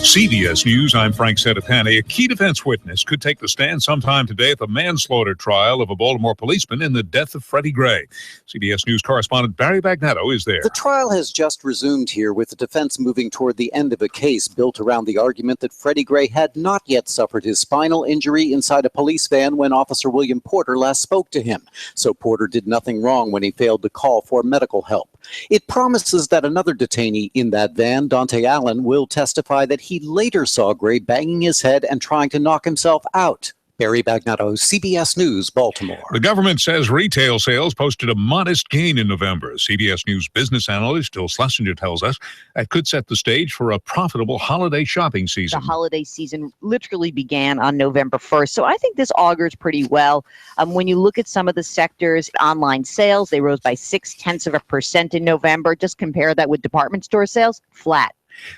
CBS News, I'm Frank Sedapani. A key defense witness could take the stand sometime today at the manslaughter trial of a Baltimore policeman in the death of Freddie Gray. CBS News correspondent Barry Bagnetto is there. The trial has just resumed here, with the defense moving toward the end of a case built around the argument that Freddie Gray had not yet suffered his spinal injury inside a police van when Officer William Porter last spoke to him. So Porter did nothing wrong when he failed to call for medical help. It promises that another detainee in that van, Dante Allen, will testify that he later saw Gray banging his head and trying to knock himself out. Barry Bagnetto, CBS News, Baltimore. The government says retail sales posted a modest gain in November. CBS News business analyst Bill Schlesinger tells us that could set the stage for a profitable holiday shopping season. The holiday season literally began on November 1st, so I think this augurs pretty well. When you look at some of the sectors, online sales, they rose by 0.6% in November. Just compare that with department store sales, flat.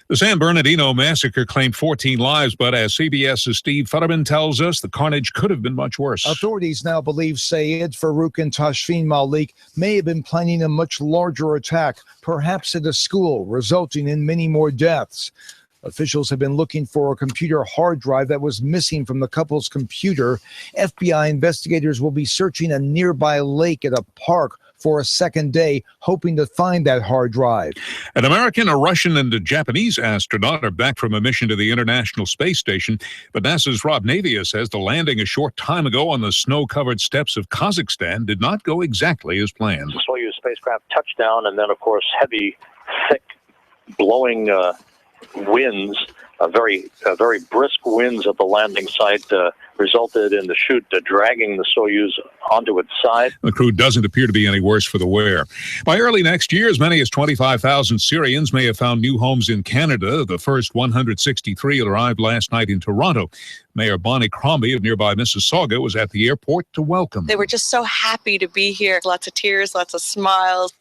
The San Bernardino massacre claimed 14 lives, but as CBS's Steve Futterman tells us, the carnage could have been much worse. Authorities now believe Sayed Farouk and Tashfeen Malik may have been planning a much larger attack, perhaps at a school, resulting in many more deaths. Officials have been looking for a computer hard drive that was missing from the couple's computer. FBI investigators will be searching a nearby lake at a park for a second day, hoping to find that hard drive. An American, a Russian, and a Japanese astronaut are back from a mission to the International Space Station, but NASA's Rob Navia says the landing a short time ago on the snow-covered steppes of Kazakhstan did not go exactly as planned. The Soyuz spacecraft touched down, and then, of course, heavy, thick, blowing winds, very brisk winds at the landing site resulted in the chute dragging the Soyuz onto its side. The crew doesn't appear to be any worse for the wear. By early next year, as many as 25,000 Syrians may have found new homes in Canada. The first 163 arrived last night in Toronto. Mayor Bonnie Crombie of nearby Mississauga was at the airport to welcome them. They were just so happy to be here. Lots of tears, lots of smiles.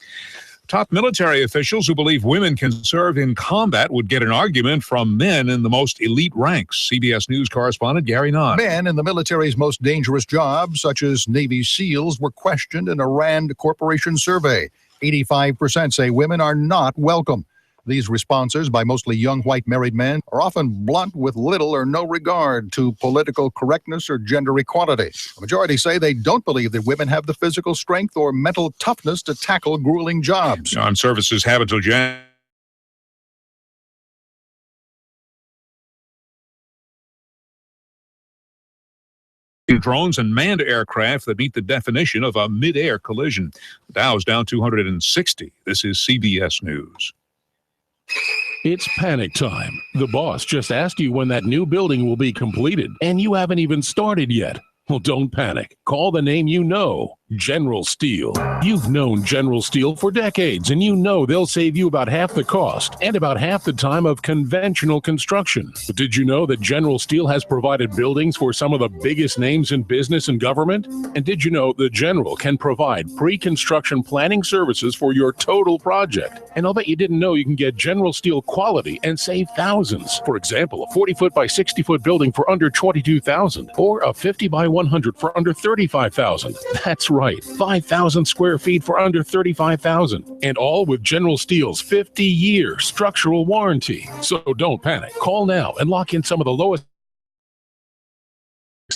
Top military officials who believe women can serve in combat would get an argument from men in the most elite ranks. CBS News correspondent Gary Knott. Men in the military's most dangerous jobs, such as Navy SEALs, were questioned in a RAND Corporation survey. 85% say women are not welcome. These responses by mostly young white married men are often blunt with little or no regard to political correctness or gender equality. The majority say they don't believe that women have the physical strength or mental toughness to tackle grueling jobs. Armed services have until January. Drones and manned aircraft that meet the definition of a mid-air collision. The Dow's down 260. This is CBS News. It's panic time. The boss just asked you when that new building will be completed, and you haven't even started yet. Well, don't panic. Call the name you know, General Steel. You've known General Steel for decades, and you know they'll save you about half the cost and about half the time of conventional construction. But did you know that General Steel has provided buildings for some of the biggest names in business and government? And did you know the General can provide pre-construction planning services for your total project? And I'll bet you didn't know you can get General Steel quality and save thousands. For example, a 40-foot by 60-foot building for under $22,000, or a 50 by 100 for under $35,000. That's right, 5,000 square feet for under $35,000, and all with General Steel's 50-year structural warranty. So don't panic. Call now and lock in some of the lowest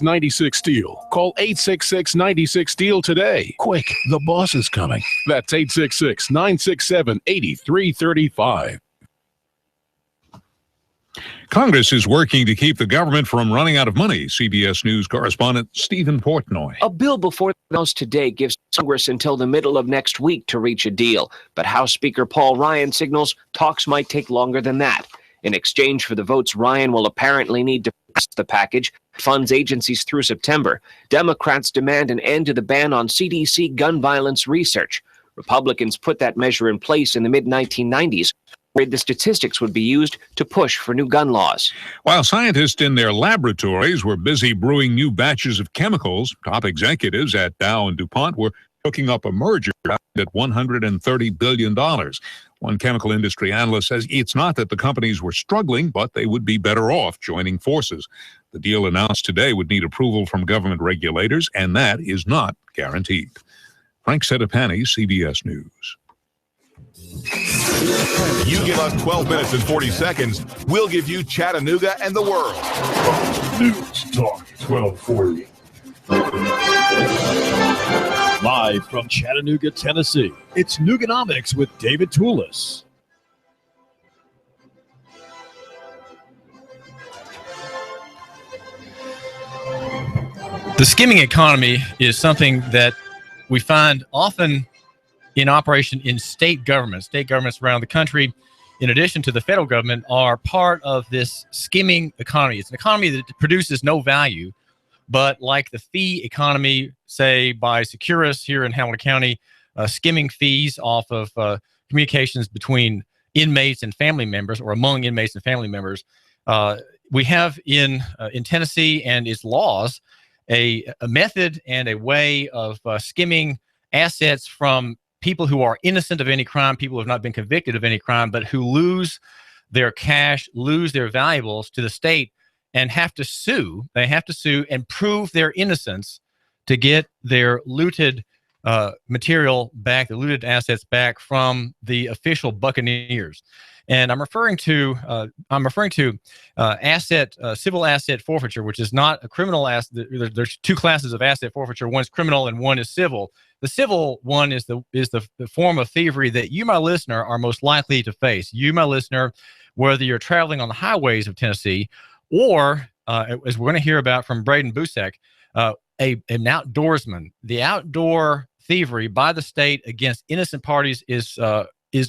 96 Steel. Call 866-96-STEEL today. Quick, the boss is coming. That's 866-967-8335. Congress is working to keep the government from running out of money. CBS News correspondent Stephen Portnoy. A bill before the House today gives Congress until the middle of next week to reach a deal. But House Speaker Paul Ryan signals talks might take longer than that. In exchange for the votes, Ryan will apparently need to pass the package that funds agencies through September. Democrats demand an end to the ban on CDC gun violence research. Republicans put that measure in place in the mid-1990s, where the statistics would be used to push for new gun laws. While scientists in their laboratories were busy brewing new batches of chemicals, top executives at Dow and DuPont were cooking up a merger at $130 billion. One chemical industry analyst says it's not that the companies were struggling, but they would be better off joining forces. The deal announced today would need approval from government regulators, and that is not guaranteed. Frank Sedapani, CBS News. You give us 12 minutes and 40 seconds, we'll give you Chattanooga and the world. Fox News Talk 1240. Live from Chattanooga, Tennessee, it's Nooganomics with David Tulis. The skimming economy is something that we find often in operation in state governments. State governments around the country, in addition to the federal government, are part of this skimming economy. It's an economy that produces no value, but like the fee economy, say, by Securus here in Hamilton County, skimming fees off of communications between inmates and family members, or among inmates and family members. We have in Tennessee and its laws a method and a way of skimming assets from people who are innocent of any crime, people who have not been convicted of any crime, but who lose their cash, lose their valuables to the state, and have to sue. They have to sue and prove their innocence to get their looted material back, the looted assets back from the official buccaneers. And I'm referring to civil asset forfeiture, which is not a criminal asset. There's two classes of asset forfeiture. One is criminal and one is civil. The civil one is the form of thievery that you, my listener, are most likely to face. You, my listener, whether you're traveling on the highways of Tennessee, or as we're going to hear about from Braden Boucek, an outdoorsman. The outdoor thievery by the state against innocent parties is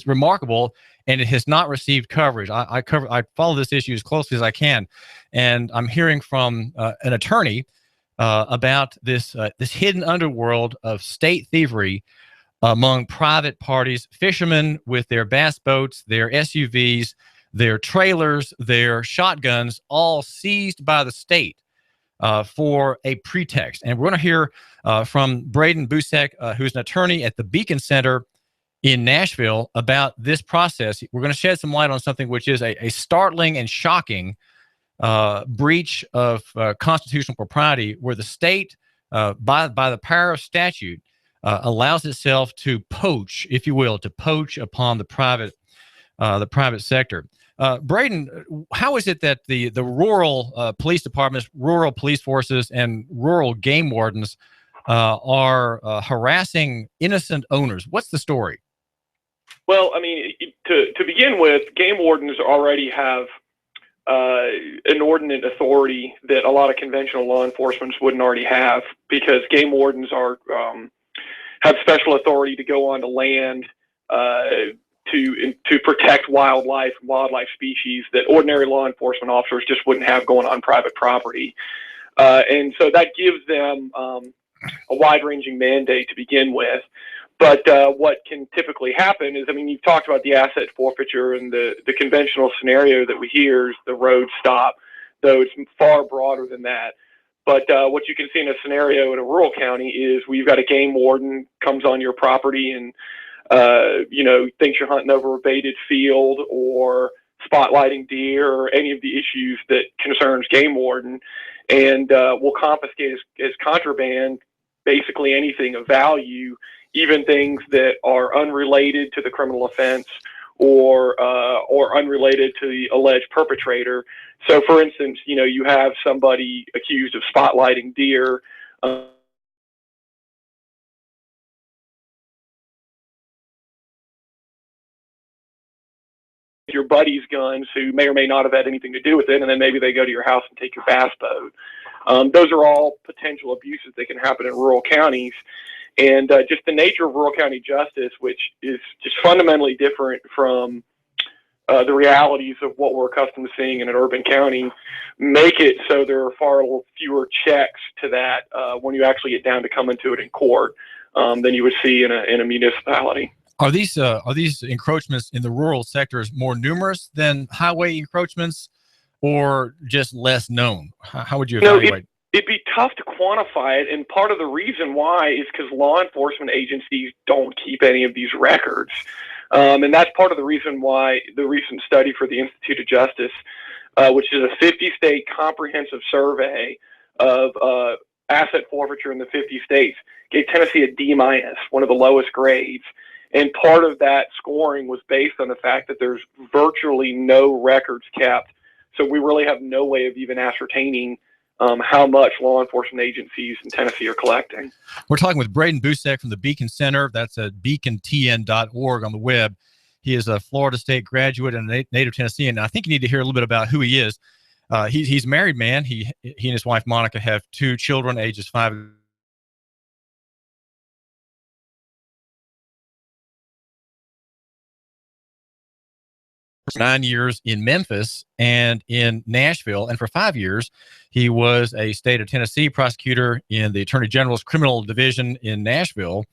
remarkable, and it has not received coverage. I follow this issue as closely as I can, and I'm hearing from an attorney about this hidden underworld of state thievery among private parties, fishermen with their bass boats, their SUVs, their trailers, their shotguns, all seized by the state for a pretext. And we're going to hear from Braden Boucek, who's an attorney at the Beacon Center in Nashville, about this process. We're going to shed some light on something which is a startling and shocking breach of constitutional propriety, where the state, by the power of statute, allows itself to poach, if you will, to poach upon the private sector. Braden, how is it that the rural police departments, rural police forces, and rural game wardens are harassing innocent owners? What's the story? Well, I mean, to begin with, game wardens already have inordinate authority that a lot of conventional law enforcement wouldn't already have, because game wardens have special authority to go onto land to protect wildlife species that ordinary law enforcement officers just wouldn't have going on private property. And so that gives them a wide-ranging mandate to begin with. But what can typically happen is, I mean, you've talked about the asset forfeiture, and the conventional scenario that we hear is the road stop, though it's far broader than that. But what you can see in a scenario in a rural county is where you've got a game warden comes on your property and thinks you're hunting over a baited field or spotlighting deer or any of the issues that concerns game warden, and will confiscate as contraband basically anything of value, even things that are unrelated to the criminal offense or unrelated to the alleged perpetrator. So, for instance, you have somebody accused of spotlighting deer. your buddy's guns who may or may not have had anything to do with it, and then maybe they go to your house and take your bass boat. Those are all potential abuses that can happen in rural counties. And just the nature of rural county justice, which is just fundamentally different from the realities of what we're accustomed to seeing in an urban county, make it so there are far fewer checks to that when you actually get down to coming to it in court than you would see in a municipality. Are these encroachments in the rural sectors more numerous than highway encroachments, or just less known? How would you evaluate? It'd be tough to quantify it, and part of the reason why is because law enforcement agencies don't keep any of these records. And that's part of the reason why the recent study for the Institute of Justice, which is a 50-state comprehensive survey of asset forfeiture in the 50 states, gave Tennessee a D-, one of the lowest grades. And part of that scoring was based on the fact that there's virtually no records kept. So we really have no way of even ascertaining how much law enforcement agencies in Tennessee are collecting. We're talking with Braden Boucek from the Beacon Center. That's at beacontn.org on the web. He is a Florida State graduate and a native Tennessean. I think you need to hear a little bit about who he is. He's a married man. He and his wife, Monica, have 2 children, ages 5 9 years in Memphis and in Nashville, and for 5 years he was a state of Tennessee prosecutor in the Attorney General's Criminal Division in Nashville,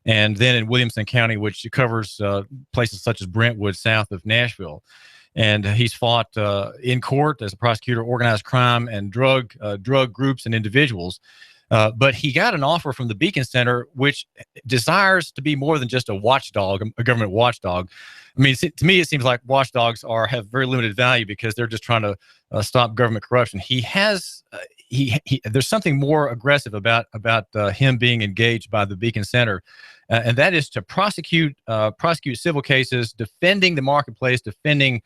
and then in Williamson County, which covers places such as Brentwood, south of Nashville. And he's fought in court as a prosecutor, organized crime and drug groups and individuals. But he got an offer from the Beacon Center, which desires to be more than just a watchdog, a government watchdog. I mean, to me, it seems like watchdogs have very limited value because they're just trying to stop government corruption. He has there's something more aggressive about him being engaged by the Beacon Center, and that is to prosecute civil cases, defending the marketplace, defending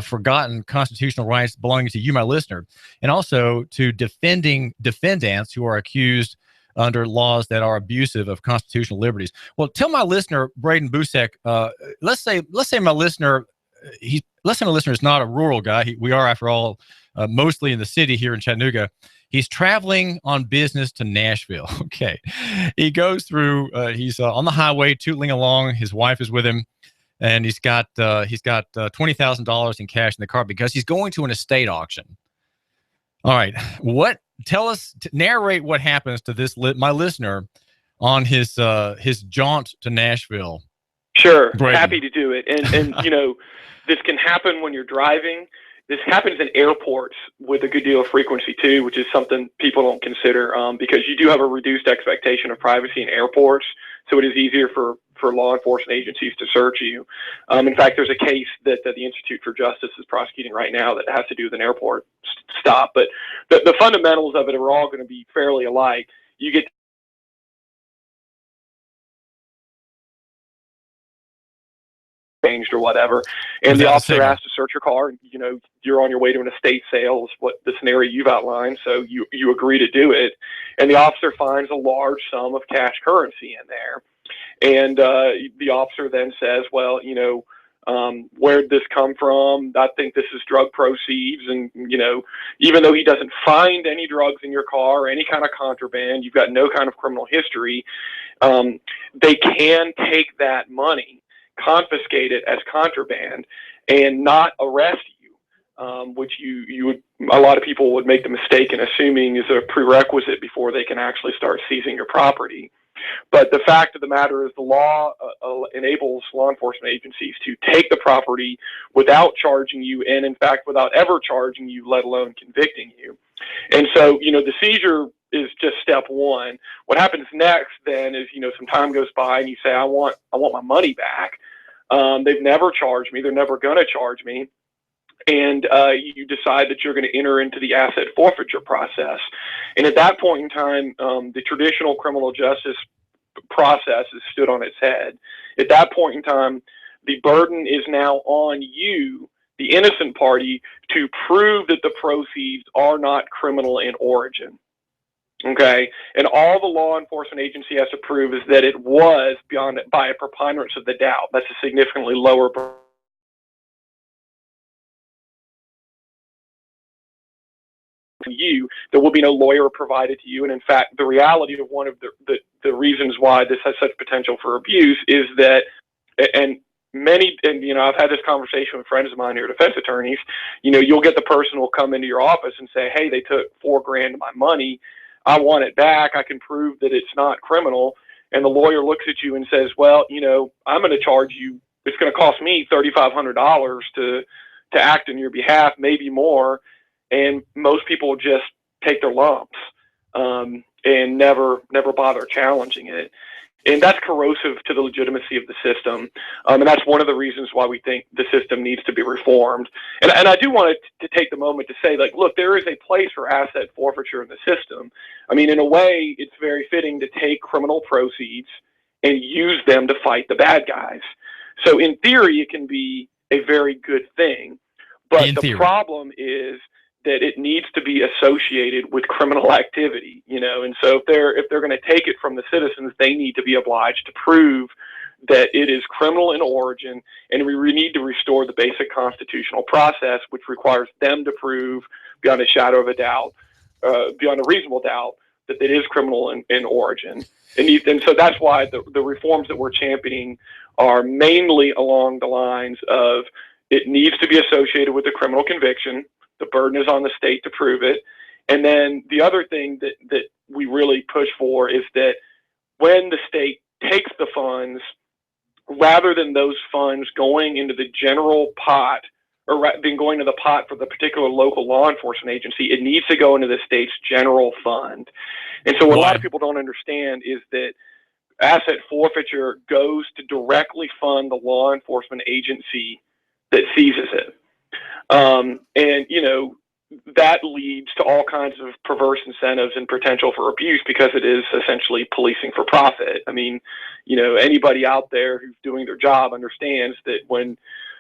forgotten constitutional rights belonging to you, my listener, and also to defending defendants who are accused under laws that are abusive of constitutional liberties. Well, tell my listener, Braden Boucek, let's say my listener, let's say my listener is not a rural guy. We are, after all, mostly in the city here in Chattanooga. He's traveling on business to Nashville. Okay. He goes through, he's on the highway tootling along. His wife is with him. And he's got $20,000 in cash in the car because he's going to an estate auction. All right, narrate what happens to this my listener on his jaunt to Nashville. Sure, Braden. Happy to do it. And you know, this can happen when you're driving. This happens in airports with a good deal of frequency too, which is something people don't consider because you do have a reduced expectation of privacy in airports. So it is easier for law enforcement agencies to search you. In fact, there's a case that the Institute for Justice is prosecuting right now that has to do with an airport stop. But the fundamentals of it are all going to be fairly alike. You get changed or whatever, and the officer has to search your car. You know, you're on your way to an estate sale, is what the scenario you've outlined. So you agree to do it, and the officer finds a large sum of cash currency in there. And the officer then says, well, you know, where'd this come from? I think this is drug proceeds. And, you know, even though he doesn't find any drugs in your car or any kind of contraband, you've got no kind of criminal history, they can take that money, confiscate it as contraband, and not arrest you, which you would, a lot of people would make the mistake in assuming is a prerequisite before they can actually start seizing your property. But the fact of the matter is the law enables law enforcement agencies to take the property without charging you, and in fact without ever charging you, let alone convicting you. And so, you know, the seizure is just step one. What happens next then is, you know, some time goes by and you say, I want my money back. They've never charged me. They're never going to charge me. And you decide that you're going to enter into the asset forfeiture process. And at that point in time, the traditional criminal justice process is stood on its head. At that point in time, the burden is now on you, the innocent party, to prove that the proceeds are not criminal in origin. Okay, and all the law enforcement agency has to prove is that it was by a preponderance of the doubt. That's a significantly lower burden you. There will be no lawyer provided to you. And in fact, the reality of one of the reasons why this has such potential for abuse is that, and I've had this conversation with friends of mine who are defense attorneys, you'll get the person who will come into your office and say, hey, they took $4,000 of my money. I want it back. I can prove that it's not criminal. And the lawyer looks at you and says, well, I'm going to charge you. It's going to cost me $3,500 to act on your behalf, maybe more. And most people just take their lumps and never bother challenging it. And that's corrosive to the legitimacy of the system. And that's one of the reasons why we think the system needs to be reformed. And I do want to take the moment to say, look, there is a place for asset forfeiture in the system. I mean, in a way, it's very fitting to take criminal proceeds and use them to fight the bad guys. So in theory, it can be a very good thing. But the problem is that it needs to be associated with criminal activity, and so if they're going to take it from the citizens, they need to be obliged to prove that it is criminal in origin, and we need to restore the basic constitutional process, which requires them to prove beyond a shadow of a doubt, beyond a reasonable doubt, that it is criminal in origin. And so that's why the reforms that we're championing are mainly along the lines of it needs to be associated with a criminal conviction. The burden is on the state to prove it. And then the other thing that we really push for is that when the state takes the funds, rather than those funds going into the general pot or than going to the pot for the particular local law enforcement agency, it needs to go into the state's general fund. And so what a lot of people don't understand is that asset forfeiture goes to directly fund the law enforcement agency that seizes it. That leads to all kinds of perverse incentives and potential for abuse because it is essentially policing for profit. I mean, anybody out there who's doing their job understands that when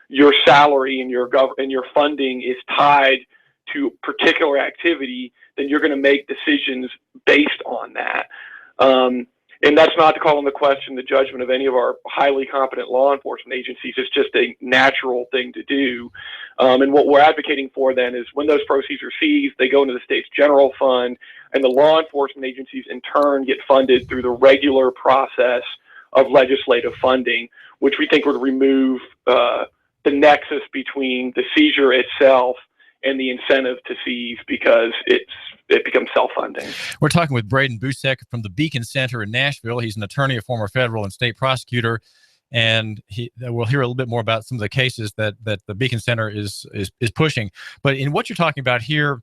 your salary and your funding is tied to particular activity, then you're going to make decisions based on that. And that's not to call into question the judgment of any of our highly competent law enforcement agencies. It's just a natural thing to do. And what we're advocating for then is when those proceeds are seized, they go into the state's general fund, and the law enforcement agencies in turn get funded through the regular process of legislative funding, which we think would remove the nexus between the seizure itself and the incentive to seize because it becomes self-funding. We're talking with Braden Boucek from the Beacon Center in Nashville. He's an attorney, a former federal and state prosecutor, and we'll hear a little bit more about some of the cases that the Beacon Center is pushing. But in what you're talking about here,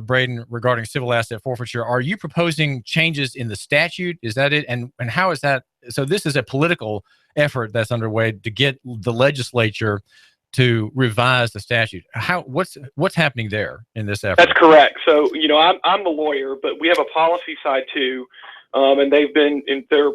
Braden, regarding civil asset forfeiture, are you proposing changes in the statute? Is that it? And how is that? So this is a political effort that's underway to get the legislature to revise the statute. What's happening there in this effort? That's correct. So, I'm the lawyer, but we have a policy side too, and they're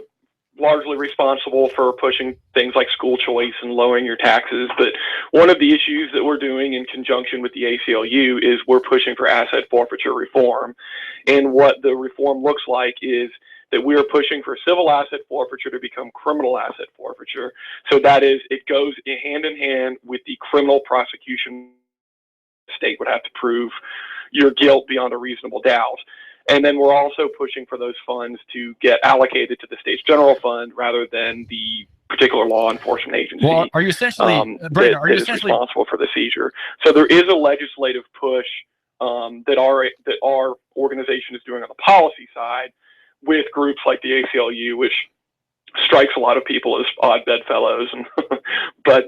largely responsible for pushing things like school choice and lowering your taxes. But one of the issues that we're doing in conjunction with the ACLU is we're pushing for asset forfeiture reform. And what the reform looks like is that we are pushing for civil asset forfeiture to become criminal asset forfeiture. So that is, it goes hand in hand with the criminal prosecution. The state would have to prove your guilt beyond a reasonable doubt. And then we're also pushing for those funds to get allocated to the state's general fund rather than the particular law enforcement agency. Well, are you essentially, Braden, are you essentially responsible for the seizure? So there is a legislative push that our organization is doing on the policy side, with groups like the ACLU, which strikes a lot of people as odd bedfellows. But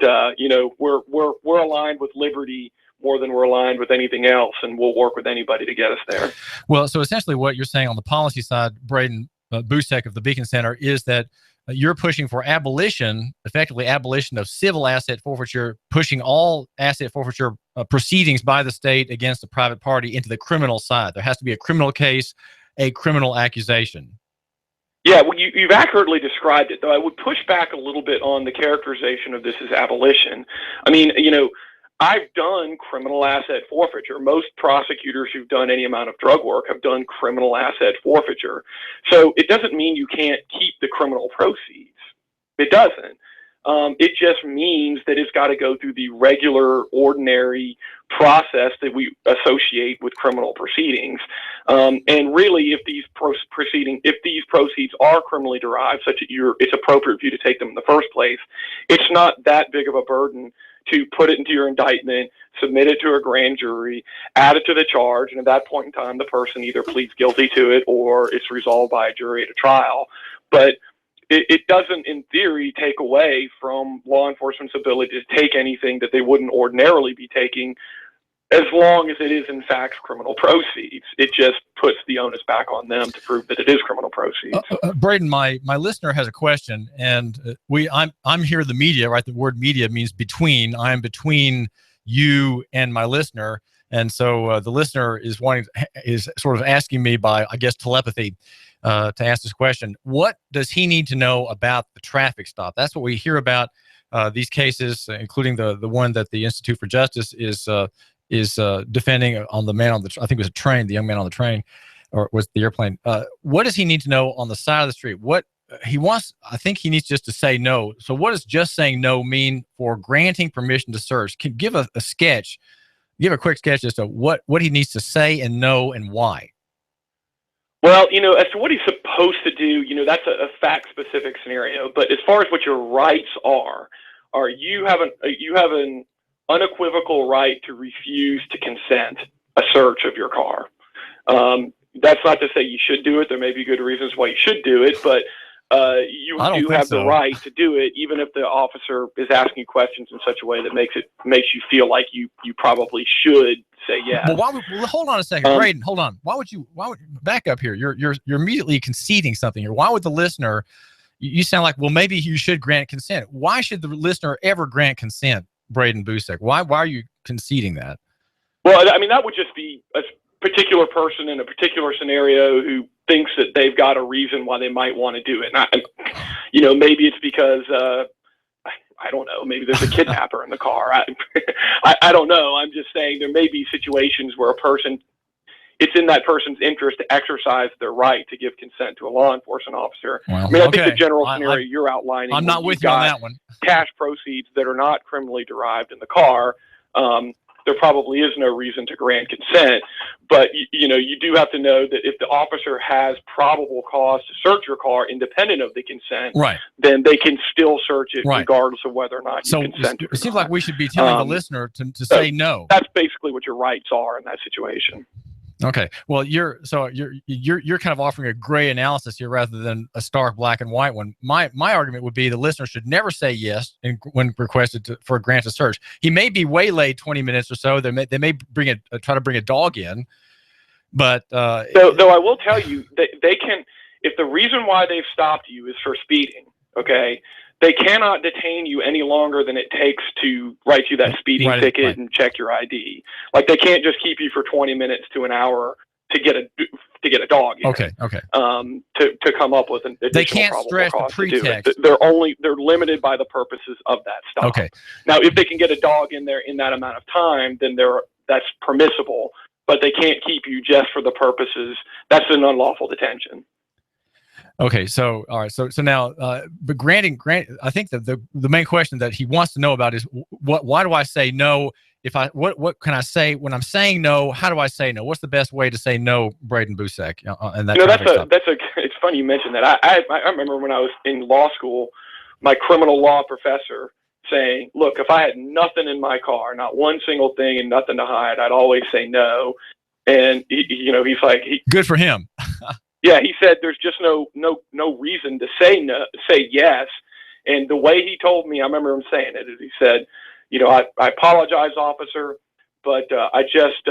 we're aligned with liberty more than we're aligned with anything else, and we'll work with anybody to get us there. Well, so essentially what you're saying on the policy side, Braden Boucek of the Beacon Center, is that you're pushing for effectively abolition of civil asset forfeiture, pushing all asset forfeiture proceedings by the state against a private party into the criminal side. There has to be a criminal case, a criminal accusation. Yeah, well, you've accurately described it, though I would push back a little bit on the characterization of this as abolition. I mean, I've done criminal asset forfeiture. Most prosecutors who've done any amount of drug work have done criminal asset forfeiture. So it doesn't mean you can't keep the criminal proceeds. It doesn't. It just means that it's got to go through the regular, ordinary process that we associate with criminal proceedings. And really, if these proceeds are criminally derived, such that it's appropriate for you to take them in the first place, it's not that big of a burden to put it into your indictment, submit it to a grand jury, add it to the charge, and at that point in time, the person either pleads guilty to it or it's resolved by a jury at a trial. But it doesn't, in theory, take away from law enforcement's ability to take anything that they wouldn't ordinarily be taking, as long as it is, in fact, criminal proceeds. It just puts the onus back on them to prove that it is criminal proceeds. Braden, my listener has a question, and I'm here, the media, right? The word media means between. I'm between you and my listener, and so the listener is sort of asking me by, I guess, telepathy, to ask this question. What does he need to know about the traffic stop? That's what we hear about these cases, including the one that the Institute for Justice is defending on the man on the, I think it was a train, the young man on the train, or was the airplane. What does he need to know on the side of the street? What he wants, I think he needs just to say no. So what does just saying no mean for granting permission to search? Can give a sketch, give a quick sketch as to what he needs to say and know and why. Well, as to what he's supposed to do, that's a fact-specific scenario. But as far as what your rights are you have an unequivocal right to refuse to consent a search of your car. That's not to say you should do it. There may be good reasons why you should do it, but you do have the right to do it, even if the officer is asking you questions in such a way that makes you feel like you probably should say yes. Well, hold on a second, Braden. Hold on. Why would back up here? You're immediately conceding something here. Why would the listener? You sound like, well, maybe you should grant consent. Why should the listener ever grant consent, Braden Boucek? Why are you conceding that? Well, I mean, that would just be a particular person in a particular scenario who thinks that they've got a reason why they might want to do it. And maybe it's because I don't know. Maybe there's a kidnapper in the car. I don't know. I'm just saying there may be situations where it's in that person's interest to exercise their right to give consent to a law enforcement officer. Well, I mean, I think the general scenario you're outlining. I'm not with you on that one. Cash proceeds that are not criminally derived in the car. There probably is no reason to grant consent, but you do have to know that if the officer has probable cause to search your car independent of the consent, right, then they can still search it right, regardless of whether or not you consent to it. It seems like we should be telling the listener to say no. That's basically what your rights are in that situation. Okay. Well, you're kind of offering a gray analysis here rather than a stark black and white one. My argument would be the listener should never say yes when requested for a grant to search. He may be waylaid 20 minutes or so. They may try to bring a dog in, but though I will tell you that they can, if the reason why they've stopped you is for speeding, okay, they cannot detain you any longer than it takes to write you that speeding ticket and check your ID. Like, they can't just keep you for 20 minutes to an hour to get a dog in. Okay. To come up with an additional they can't probable stress cause the pretext. to do it. They're limited by the purposes of that stop. Okay. Now, if they can get a dog in there in that amount of time, then that's permissible. But they can't keep you just for the purposes. That's an unlawful detention. Okay, so all right, so now, but grant, I think that the main question that he wants to know about is why do I say no? What can I say when I'm saying no? How do I say no? What's the best way to say no, Braden Boucek? And it's funny you mentioned that. I remember when I was in law school, my criminal law professor saying, "Look, if I had nothing in my car, not one single thing, and nothing to hide, I'd always say no." And he's like, good for him. Yeah, he said there's just no reason to say yes. And the way he told me, I remember him saying it, is he said, I apologize, officer, but I just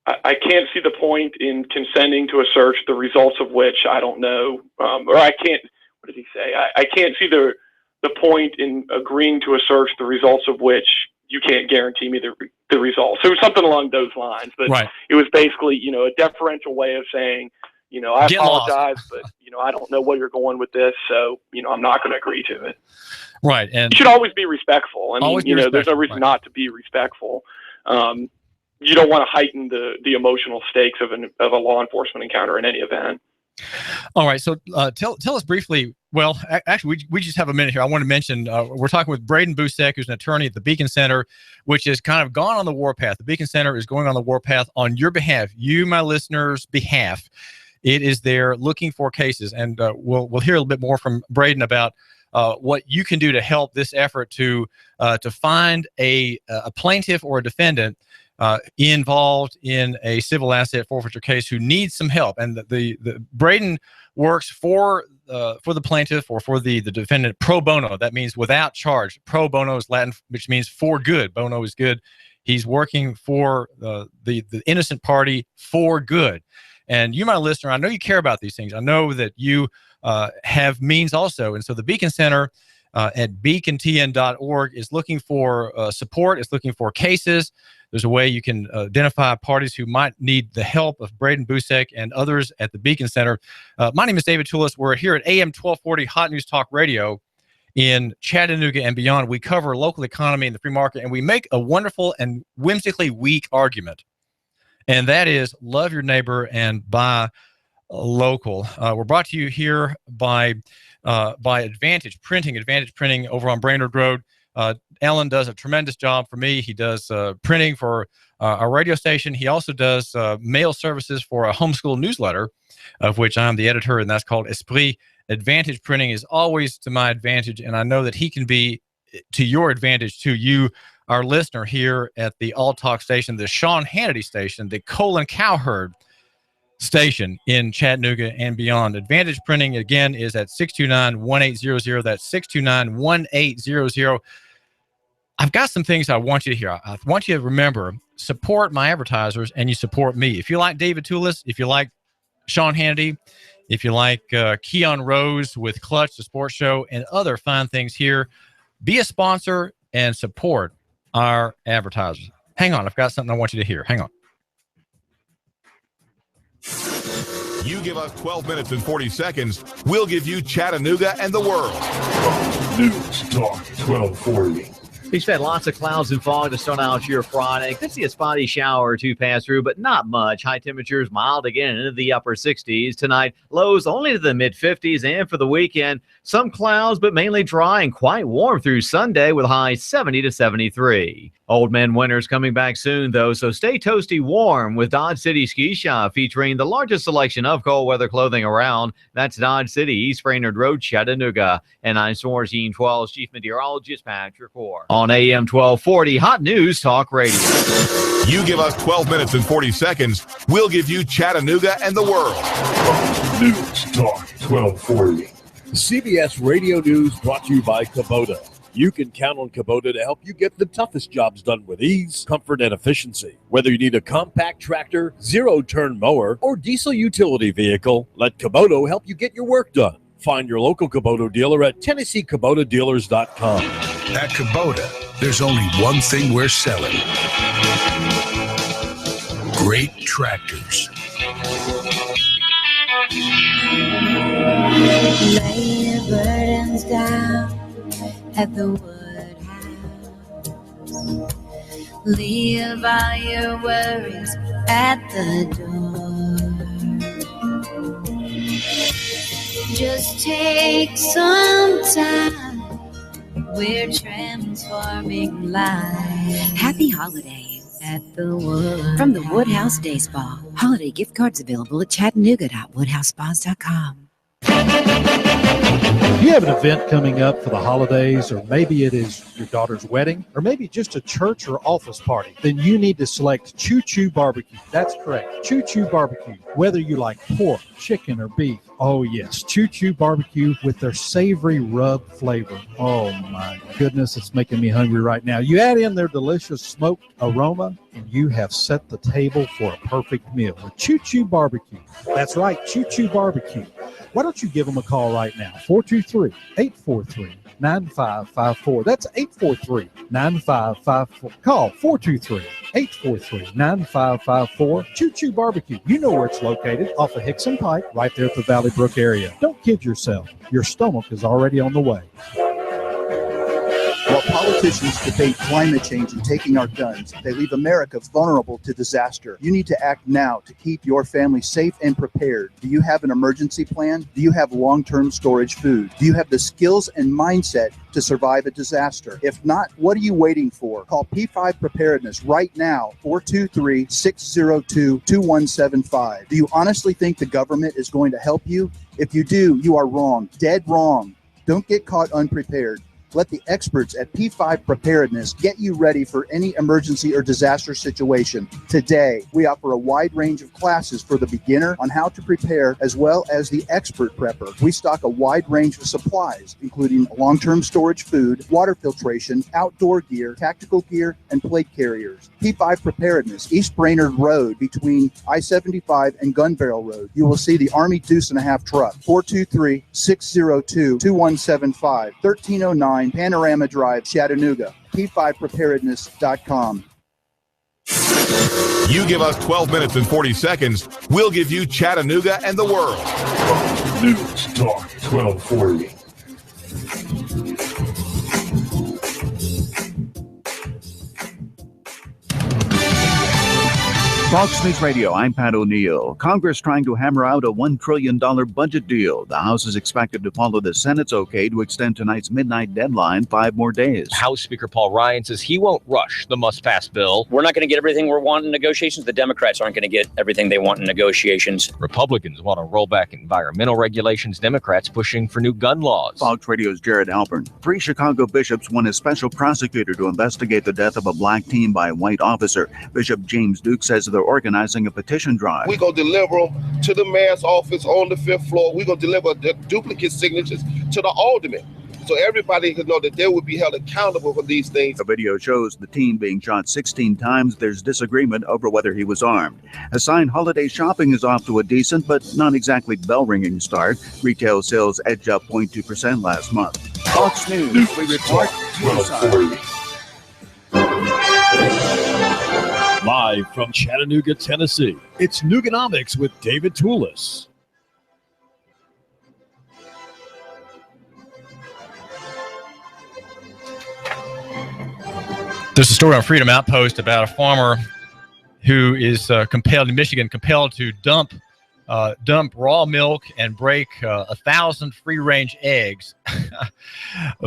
I can't see the point in consenting to a search, the results of which I don't know, or I can't. What did he say? I can't see the point in agreeing to a search, the results of which you can't guarantee me the results. So it was something along those lines, but It was basically a deferential way of saying, I apologize, but I don't know where you're going with this, so I'm not going to agree to it. Right, and you should always be respectful. I mean, there's no reason not to be respectful. You don't want to heighten the emotional stakes of a law enforcement encounter in any event. All right. So tell us briefly. Well, actually, we just have a minute here. I want to mention we're talking with Braden Boucek, who's an attorney at the Beacon Center, which has kind of gone on the warpath. The Beacon Center is going on the warpath on your behalf, you, my listeners' behalf. It is there looking for cases, and we'll hear a little bit more from Braden about what you can do to help this effort to find a plaintiff or a defendant involved in a civil asset forfeiture case who needs some help. And the Braden works for the plaintiff or for the defendant pro bono. That means without charge. Pro bono is Latin, which means for good. Bono is good. He's working for the innocent party for good. And you, my listener, I know you care about these things. I know that you have means also. And so the Beacon Center at beacontn.org is looking for support. It's looking for cases. There's a way you can identify parties who might need the help of Braden Boucek and others at the Beacon Center. My name is David Tulis. We're here at AM 1240 Hot News Talk Radio in Chattanooga and beyond. We cover local economy and the free market, and we make a wonderful and whimsically weak argument. And that is love your neighbor and buy local. We're brought to you here by Advantage Printing over on Brainerd Road. Alan does a tremendous job for me. He does printing for our radio station. He also does mail services for a homeschool newsletter, of which I'm the editor, and that's called Esprit. Advantage Printing is always to my advantage, and I know that he can be to your advantage too. You, our listener here at the All Talk station, the Sean Hannity station, the Colon Cowherd station in Chattanooga and beyond. Advantage Printing, again, is at 629-1800. That's 629-1800. I've got some things I want you to hear. I want you to remember, support my advertisers and you support me. If you like David Tulis, if you like Sean Hannity, if you like Keon Rose with Clutch, the sports show, and other fine things here, be a sponsor and support our advertisers. Hang on. I've got something I want you to hear. Hang on. You give us 12 minutes and 40 seconds, we'll give you Chattanooga and the world. News Talk 1240. We expect lots of clouds and fog to start out your Friday. Could see a spotty shower or two pass through, but not much. High temperatures mild again into the upper 60s. Tonight, lows only to the mid-50s. And for the weekend, some clouds, but mainly dry and quite warm through Sunday with highs 70 to 73. Old Man Winter's coming back soon, though, so stay toasty warm with Dodge City Ski Shop, featuring the largest selection of cold weather clothing around. That's Dodge City, East Brainerd Road, Chattanooga. And I'm Source 12's Chief Meteorologist Patrick Orr. On AM 1240, Hot News Talk Radio. You give us 12 minutes and 40 seconds, we'll give you Chattanooga and the world. News Talk 1240. CBS Radio News brought to you by Kubota. You can count on Kubota to help you get the toughest jobs done with ease, comfort, and efficiency. Whether you need a compact tractor, zero-turn mower, or diesel utility vehicle, let Kubota help you get your work done. Find your local Kubota dealer at TennesseeKubotaDealers.com. At Kubota, there's only one thing we're selling. Great tractors. Lay your burdens down at the Woodhouse. Leave all your worries at the door. Just take some time. We're transforming life. Happy holidays at the Wood. From the Woodhouse Day Spa. Holiday gift cards available at Chattanooga.woodhousespas.com. You have an event coming up for the holidays, or maybe it is your daughter's wedding, or maybe just a church or office party, then you need to select Choo Choo Barbecue. That's correct, Choo Choo Barbecue. Whether you like pork, chicken, or beef, oh yes, Choo Choo Barbecue with their savory rub flavor. Oh my goodness, it's making me hungry right now. You add in their delicious smoked aroma, and you have set the table for a perfect meal with Choo Choo Barbecue. That's right, Choo Choo Barbecue. Why don't you give them a call right now? 423-843-9554. That's 843-9554. Call 423-843-9554. Choo Choo Barbecue. You know where it's located, off of Hickson Pike, right there at the Valley Brook area. Don't kid yourself. Your stomach is already on the way. While politicians debate climate change and taking our guns, they leave America vulnerable to disaster. You need to act now to keep your family safe and prepared. Do you have an emergency plan? Do you have long-term storage food? Do you have the skills and mindset to survive a disaster? If not, what are you waiting for? Call P5 Preparedness right now, 423-602-2175. Do you honestly think the government is going to help you? If you do, you are wrong, dead wrong. Don't get caught unprepared. Let the experts at P5 Preparedness get you ready for any emergency or disaster situation. Today, we offer a wide range of classes for the beginner on how to prepare, as well as the expert prepper. We stock a wide range of supplies, including long-term storage food, water filtration, outdoor gear, tactical gear, and plate carriers. P5 Preparedness, East Brainerd Road between I-75 and Gun Barrel Road. You will see the Army Deuce and a Half truck, 423-602-2175, 1309 Panorama Drive, Chattanooga, P5Preparedness.com. You give us 12 minutes and 40 seconds, we'll give you Chattanooga and the world. News Talk 1240. Fox News Radio, I'm Pat O'Neill. Congress trying to hammer out a $1 trillion budget deal. The House is expected to follow the Senate's okay to extend tonight's midnight deadline 5 more days. House Speaker Paul Ryan says he won't rush the must-pass bill. We're not going to get everything we want in negotiations. The Democrats aren't going to get everything they want in negotiations. Republicans want to roll back environmental regulations. Democrats pushing for new gun laws. Fox Radio's Jared Alpern. 3 Chicago bishops want a special prosecutor to investigate the death of a black teen by a white officer. Bishop James Duke says they're organizing a petition drive. We're going to deliver them to the mayor's office on the 5th floor. We're going to deliver the duplicate signatures to the alderman, so everybody can know that they will be held accountable for these things. The video shows the teen being shot 16 times. There's disagreement over whether he was armed. Assigned holiday shopping is off to a decent but not exactly bell-ringing start. Retail sales edged up 0.2% last month. Fox News, we report. Live from Chattanooga, Tennessee, it's Nooganomics with David Tulis. There's a story on Freedom Outpost about a farmer who is compelled in Michigan, compelled to dump raw milk and break 1,000 free-range eggs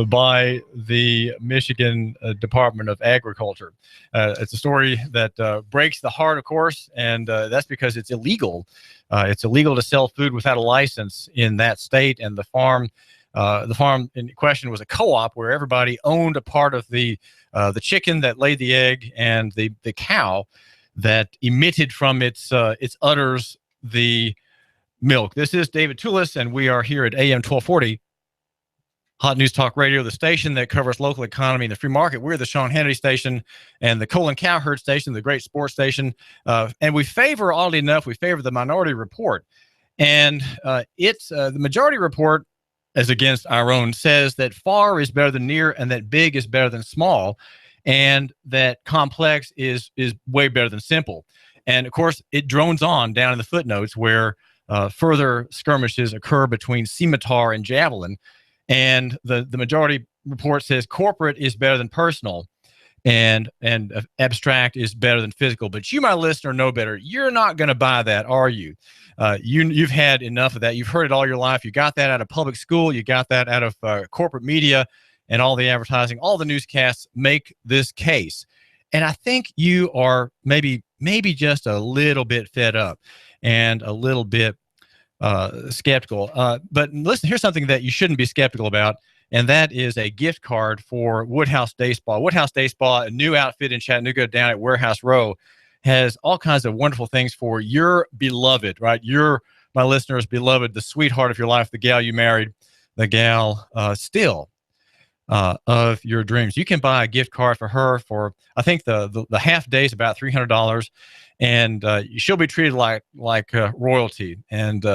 by the Michigan Department of Agriculture. It's a story that breaks the heart, of course, and that's because it's illegal. It's illegal to sell food without a license in that state, and the farm in question was a co-op where everybody owned a part of the chicken that laid the egg and the cow that emitted from its udders the milk. This is David Tulis, and we are here at AM 1240, Hot News Talk Radio, the station that covers local economy and the free market. We're the Sean Hannity station and the Colo Cowherd station, the great sports station. And we favor, oddly enough, the Minority Report. And it's the Majority Report, as against our own, says that far is better than near and that big is better than small, and that complex is way better than simple. And, of course, it drones on down in the footnotes where further skirmishes occur between scimitar and javelin. And the Majority Report says corporate is better than personal and abstract is better than physical. But you, my listener, know better. You're not going to buy that, are you? You've had enough of that. You've heard it all your life. You got that out of public school. You got that out of corporate media and all the advertising. All the newscasts make this case. And I think you are maybe just a little bit fed up and a little bit skeptical. But listen, here's something that you shouldn't be skeptical about, and that is a gift card for Woodhouse Day Spa. Woodhouse Day Spa, a new outfit in Chattanooga down at Warehouse Row, has all kinds of wonderful things for your beloved, right? Your, my listeners, beloved, the sweetheart of your life, the gal you married, the gal still of your dreams. You can buy a gift card for her for, I think the half day is about $300. and she'll be treated like royalty, and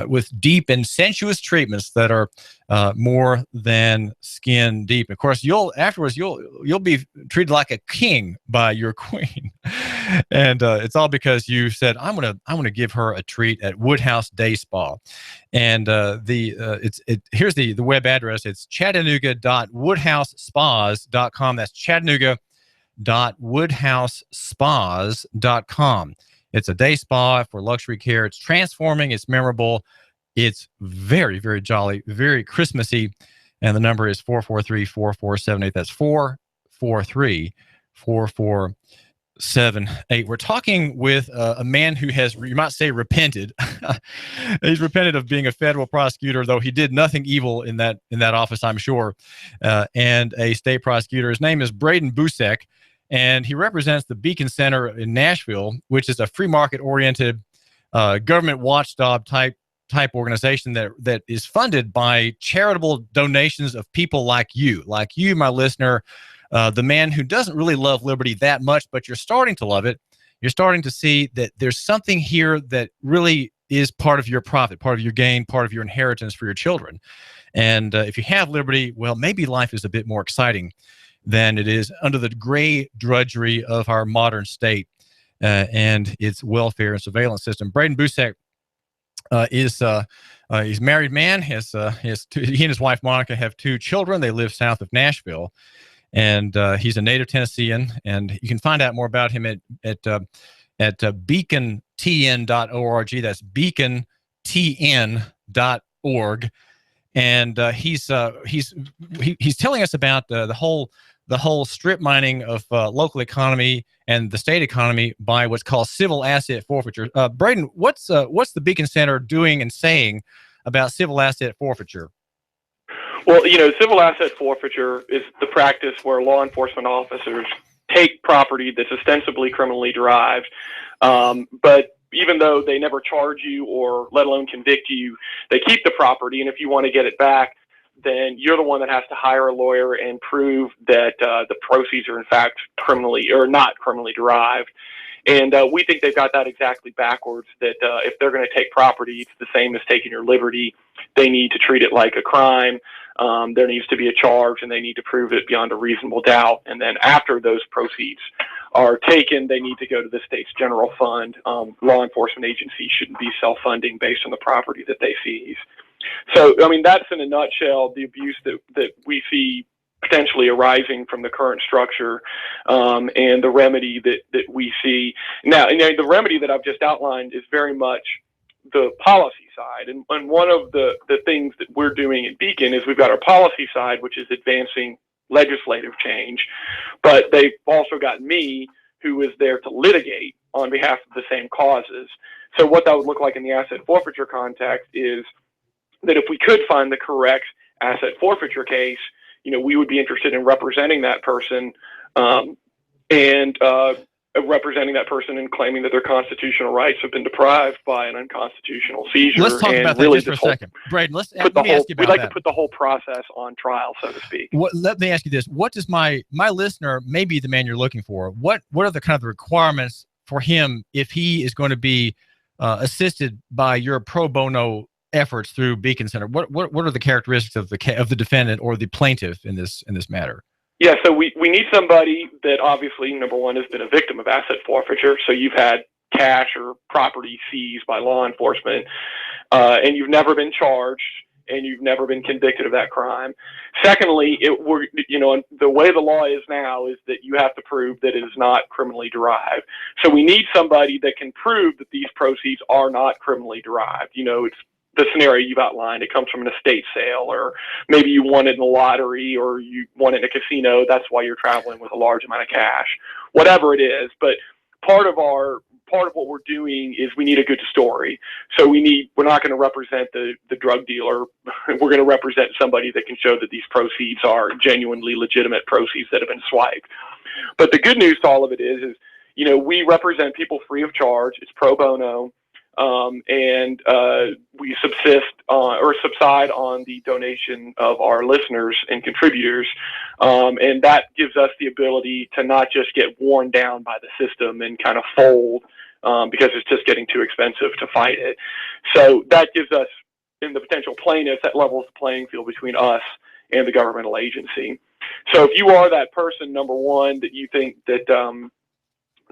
with deep and sensuous treatments that are more than skin deep. Of course, you'll be treated like a king by your queen, and it's all because you said, I'm gonna give her a treat at Woodhouse Day Spa, and here's the web address. It's Chattanooga.woodhousespas.com. That's Chattanooga.woodhousespas.com. It's a day spa for luxury care. It's transforming. It's memorable. It's very, very jolly, very Christmassy. And the number is 443-4478. That's 443-4478. We're talking with a man who has, you might say, repented. He's repented of being a federal prosecutor, though he did nothing evil in that office, I'm sure, and a state prosecutor. His name is Braden Boucek, and he represents the Beacon Center in Nashville, which is a free market-oriented government watchdog type organization that is funded by charitable donations of people like you, my listener, the man who doesn't really love liberty that much, but you're starting to love it. You're starting to see that there's something here that really is part of your profit, part of your gain, part of your inheritance for your children. And if you have liberty, well, maybe life is a bit more exciting than it is under the gray drudgery of our modern state and its welfare and surveillance system. Braden Boucek he's a married man. He and his wife Monica have 2 children. They live south of Nashville, and he's a native Tennessean. And you can find out more about him at beacontn.org. That's beacontn.org. And he's telling us about the whole strip mining of local economy and the state economy by what's called civil asset forfeiture. Braden, what's the Beacon Center doing and saying about civil asset forfeiture? Well, civil asset forfeiture is the practice where law enforcement officers take property that's ostensibly criminally derived, but even though they never charge you or let alone convict you, they keep the property, and if you want to get it back, then you're the one that has to hire a lawyer and prove that the proceeds are in fact criminally or not criminally derived. And we think they've got that exactly backwards, that if they're going to take property, it's the same as taking your liberty. They need to treat it like a crime. There needs to be a charge, and they need to prove it beyond a reasonable doubt. And then after those proceeds are taken, they need to go to the state's general fund. Law enforcement agencies shouldn't be self-funding based on the property that they seize. So, that's in a nutshell the abuse that we see potentially arising from the current structure, and the remedy that we see. Now, the remedy that I've just outlined is very much the policy side. And one of the things that we're doing in Beacon is we've got our policy side, which is advancing legislative change, but they've also got me, who is there to litigate on behalf of the same causes. So what that would look like in the asset forfeiture context is that if we could find the correct asset forfeiture case, we would be interested in representing that person, and representing that person and claiming that their constitutional rights have been deprived by an unconstitutional seizure. Let's talk about that just for a second. Braden, let me ask you about we'd like that. to put the whole process on trial, so to speak. Let me ask you this. What does my listener, maybe the man you're looking for, what are the kind of the requirements for him if he is going to be assisted by your pro bono efforts through Beacon Center? What are the characteristics of the defendant or the plaintiff in this matter? Yeah, so we need somebody that obviously, number one, has been a victim of asset forfeiture. So you've had cash or property seized by law enforcement, and you've never been charged, and you've never been convicted of that crime. Secondly, the way the law is now is that you have to prove that it is not criminally derived. So we need somebody that can prove that these proceeds are not criminally derived. It's the scenario you've outlined. It comes from an estate sale, or maybe you won it in the lottery, or you won it in a casino. That's why you're traveling with a large amount of cash, whatever it is. But part of what we're doing is we need a good story. So we're not going to represent the drug dealer. We're going to represent somebody that can show that these proceeds are genuinely legitimate proceeds that have been swiped. But the good news to all of it is we represent people free of charge. It's pro bono. and we subside on the donation of our listeners and contributors, and that gives us the ability to not just get worn down by the system and kind of fold because it's just getting too expensive to fight it. So that gives us, in the potential plaintiffs, that levels the playing field between us and the governmental agency. So if you are that person, number one, that you think that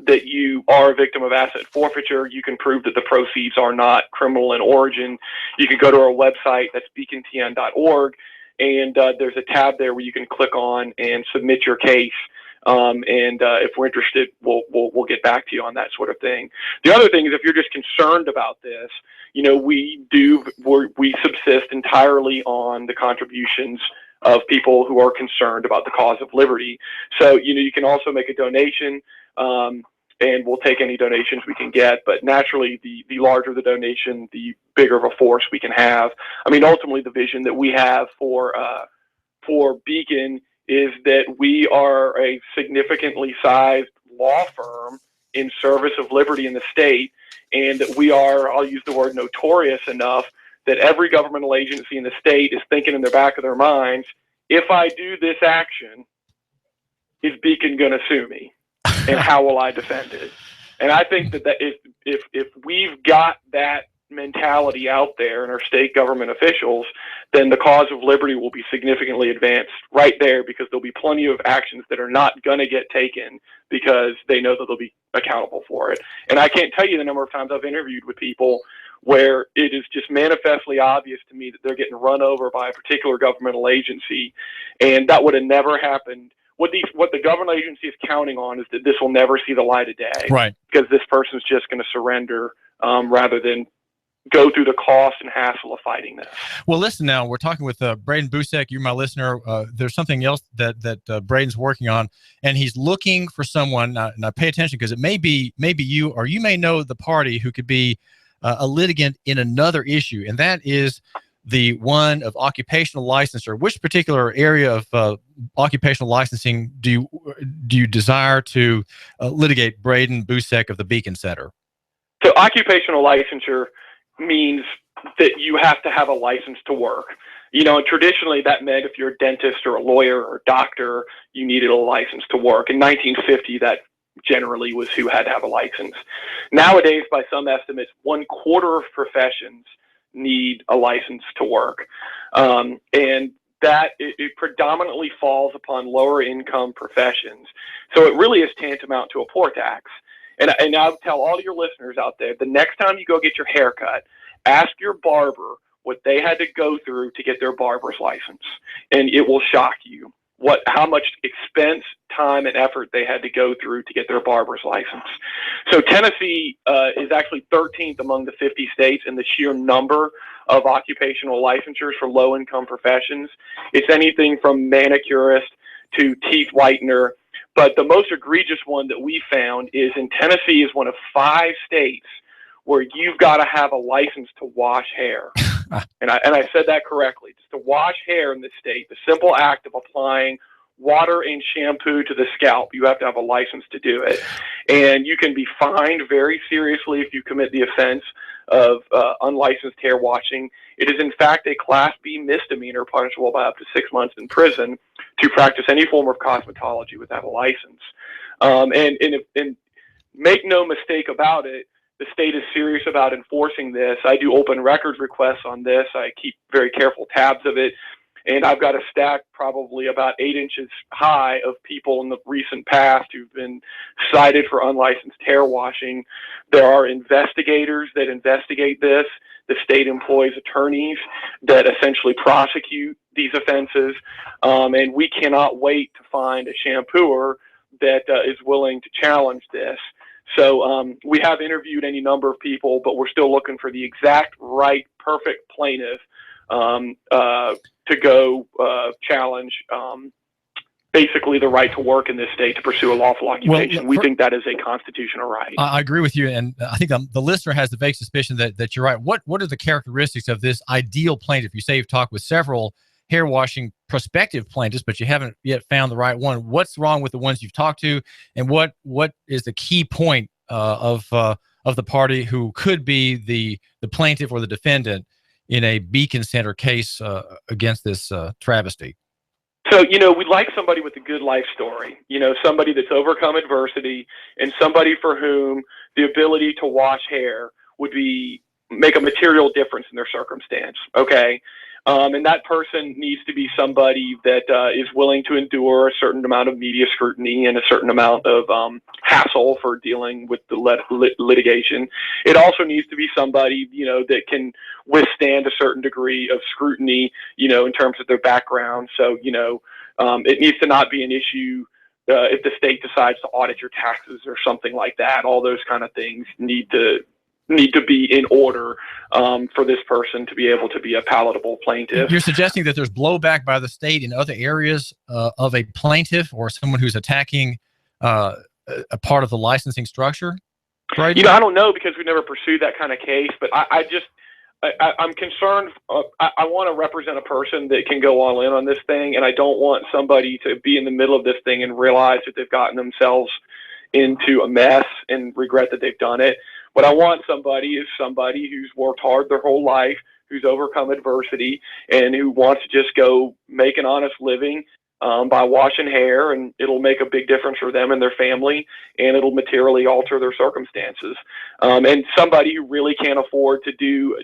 that you are a victim of asset forfeiture, you can prove that the proceeds are not criminal in origin. You can go to our website, that's beacontn.org, and there's a tab there where you can click on and submit your case. If we're interested, we'll get back to you on that sort of thing. The other thing is, if you're just concerned about this, we subsist entirely on the contributions of people who are concerned about the cause of liberty. So, you can also make a donation, and we'll take any donations we can get. But naturally, the larger the donation, the bigger of a force we can have. I mean, ultimately, the vision that we have for Beacon is that we are a significantly sized law firm in service of liberty in the state, and that we are, I'll use the word notorious enough, that every governmental agency in the state is thinking in the back of their minds, if I do this action, is Beacon going to sue me? And how will I defend it? And I think that if we've got that mentality out there in our state government officials, then the cause of liberty will be significantly advanced right there, because there'll be plenty of actions that are not going to get taken because they know that they'll be accountable for it. And I can't tell you the number of times I've interviewed with people where it is just manifestly obvious to me that they're getting run over by a particular governmental agency, and that would have never happened. What the government agency is counting on is that this will never see the light of day, right? Because this person's just going to surrender rather than go through the cost and hassle of fighting this. Well, listen, now we're talking with Braden Boucek. You're my listener. There's something else that Braden's working on, and he's looking for someone. Now pay attention, because it may be you, or you may know the party who could be a litigant in another issue, and that is the one of occupational licensure. Which particular area of occupational licensing do you desire to litigate, Braden Boucek of the Beacon Center? So occupational licensure means that you have to have a license to work. And traditionally that meant if you're a dentist or a lawyer or a doctor, you needed a license to work. In 1950, that generally was who had to have a license. Nowadays, by some estimates, 1/4 of professions need a license to work. And that it predominantly falls upon lower income professions. So it really is tantamount to a poor tax. And I'll tell all your listeners out there, the next time you go get your hair cut, ask your barber what they had to go through to get their barber's license. And it will shock you how much expense, time, and effort they had to go through to get their barber's license. So Tennessee is actually 13th among the 50 states in the sheer number of occupational licensures for low-income professions. It's anything from manicurist to teeth whitener. But the most egregious one that we found is in Tennessee is one of 5 states where you've got to have a license to wash hair. And I said that correctly. Just to wash hair in this state, the simple act of applying water and shampoo to the scalp, you have to have a license to do it. And you can be fined very seriously if you commit the offense of unlicensed hair washing. It is in fact a Class B misdemeanor, punishable by up to 6 months in prison, to practice any form of cosmetology without a license. And make no mistake about it, the state is serious about enforcing this. I do open records requests on this. I keep very careful tabs of it. And I've got a stack probably about 8 inches high of people in the recent past who've been cited for unlicensed hair washing. There are investigators that investigate this. The state employs attorneys that essentially prosecute these offenses. And we cannot wait to find a shampooer that is willing to challenge this. So we have interviewed any number of people, but we're still looking for the exact right, perfect plaintiff to go challenge basically the right to work in this state to pursue a lawful occupation. We think that is a constitutional right. I agree with you, and I think the listener has the vague suspicion that you're right. What are the characteristics of this ideal plaintiff? You say you've talked with several hair washing prospective plaintiffs, but you haven't yet found the right one. What's wrong with the ones you've talked to, and what is the key point of of the party who could be the plaintiff or the defendant in a Beacon Center case against this travesty? So, we'd like somebody with a good life story, somebody that's overcome adversity and somebody for whom the ability to wash hair would make a material difference in their circumstance. Okay. And that person needs to be somebody that is willing to endure a certain amount of media scrutiny and a certain amount of hassle for dealing with the litigation. It also needs to be somebody, that can withstand a certain degree of scrutiny, in terms of their background. So, it needs to not be an issue if the state decides to audit your taxes or something like that. All those kind of things need to be in order for this person to be able to be a palatable plaintiff. You're suggesting that there's blowback by the state in other areas of a plaintiff or someone who's attacking a part of the licensing structure, right? I don't know, because we never pursued that kind of case, but I'm concerned. I want to represent a person that can go all in on this thing, and I don't want somebody to be in the middle of this thing and realize that they've gotten themselves into a mess and regret that they've done it. What I want is somebody who's worked hard their whole life, who's overcome adversity, and who wants to just go make an honest living by washing hair, and it'll make a big difference for them and their family, and it'll materially alter their circumstances. And somebody who really can't afford to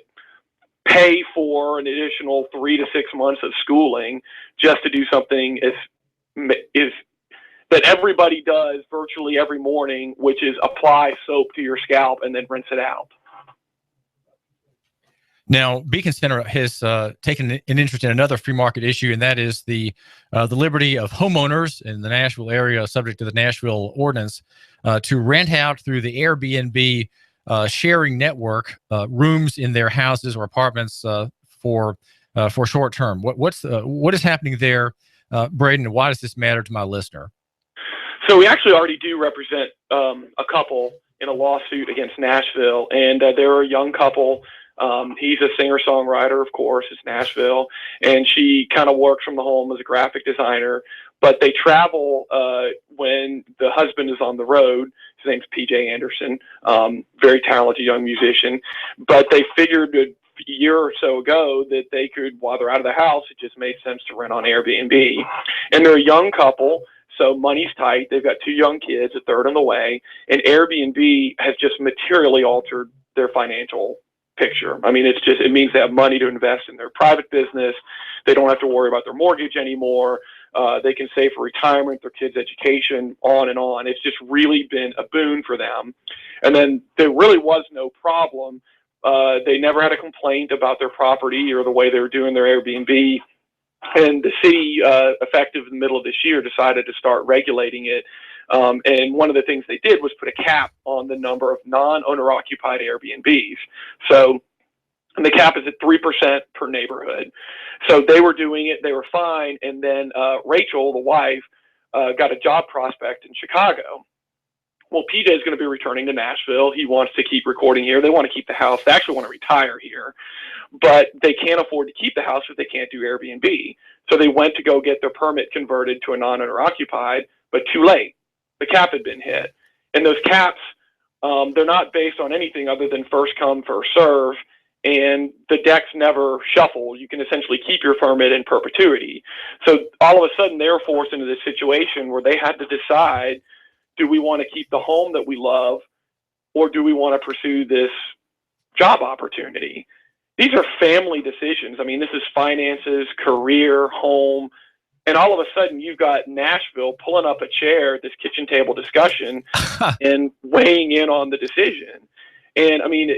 pay for an additional 3 to 6 months of schooling just to do something that everybody does virtually every morning, which is apply soap to your scalp and then rinse it out. Now, Beacon Center has taken an interest in another free market issue, and that is the liberty of homeowners in the Nashville area, subject to the Nashville ordinance, to rent out through the Airbnb sharing network rooms in their houses or apartments for short term. What is happening there, Braden? And why does this matter to my listener? So we actually already do represent a couple in a lawsuit against Nashville, and they're a young couple. He's a singer-songwriter, of course, it's Nashville, and she kind of works from the home as a graphic designer, but they travel when the husband is on the road. His name's PJ Anderson, very talented young musician, but they figured a year or so ago that they could, while they're out of the house, it just made sense to rent on Airbnb. And they're a young couple, so money's tight. They've got 2 young kids, a third on the way, and Airbnb has just materially altered their financial picture. I mean, it means they have money to invest in their private business. They don't have to worry about their mortgage anymore. They can save for retirement, their kids' education, on and on. It's just really been a boon for them. And then there really was no problem. They never had a complaint about their property or the way they were doing their Airbnb. And the city, effective in the middle of this year, decided to start regulating it. And one of the things they did was put a cap on the number of non-owner occupied Airbnbs. So, and the cap is at 3% per neighborhood. So they were doing it, they were fine. And then Rachel, the wife, got a job prospect in Chicago. Well, PJ is going to be returning to Nashville. He wants to keep recording here. They want to keep the house. They actually want to retire here, but they can't afford to keep the house if they can't do Airbnb. So they went to go get their permit converted to a non-owner occupied, but too late. The cap had been hit. And those caps, they're not based on anything other than first come, first serve. And the decks never shuffle. You can essentially keep your permit in perpetuity. So all of a sudden they're forced into this situation where they had to decide, do we want to keep the home that we love, or do we want to pursue this job opportunity? These are family decisions. I mean, this is finances, career, home, and all of a sudden you've got Nashville pulling up a chair at this kitchen table discussion and weighing in on the decision. And I mean,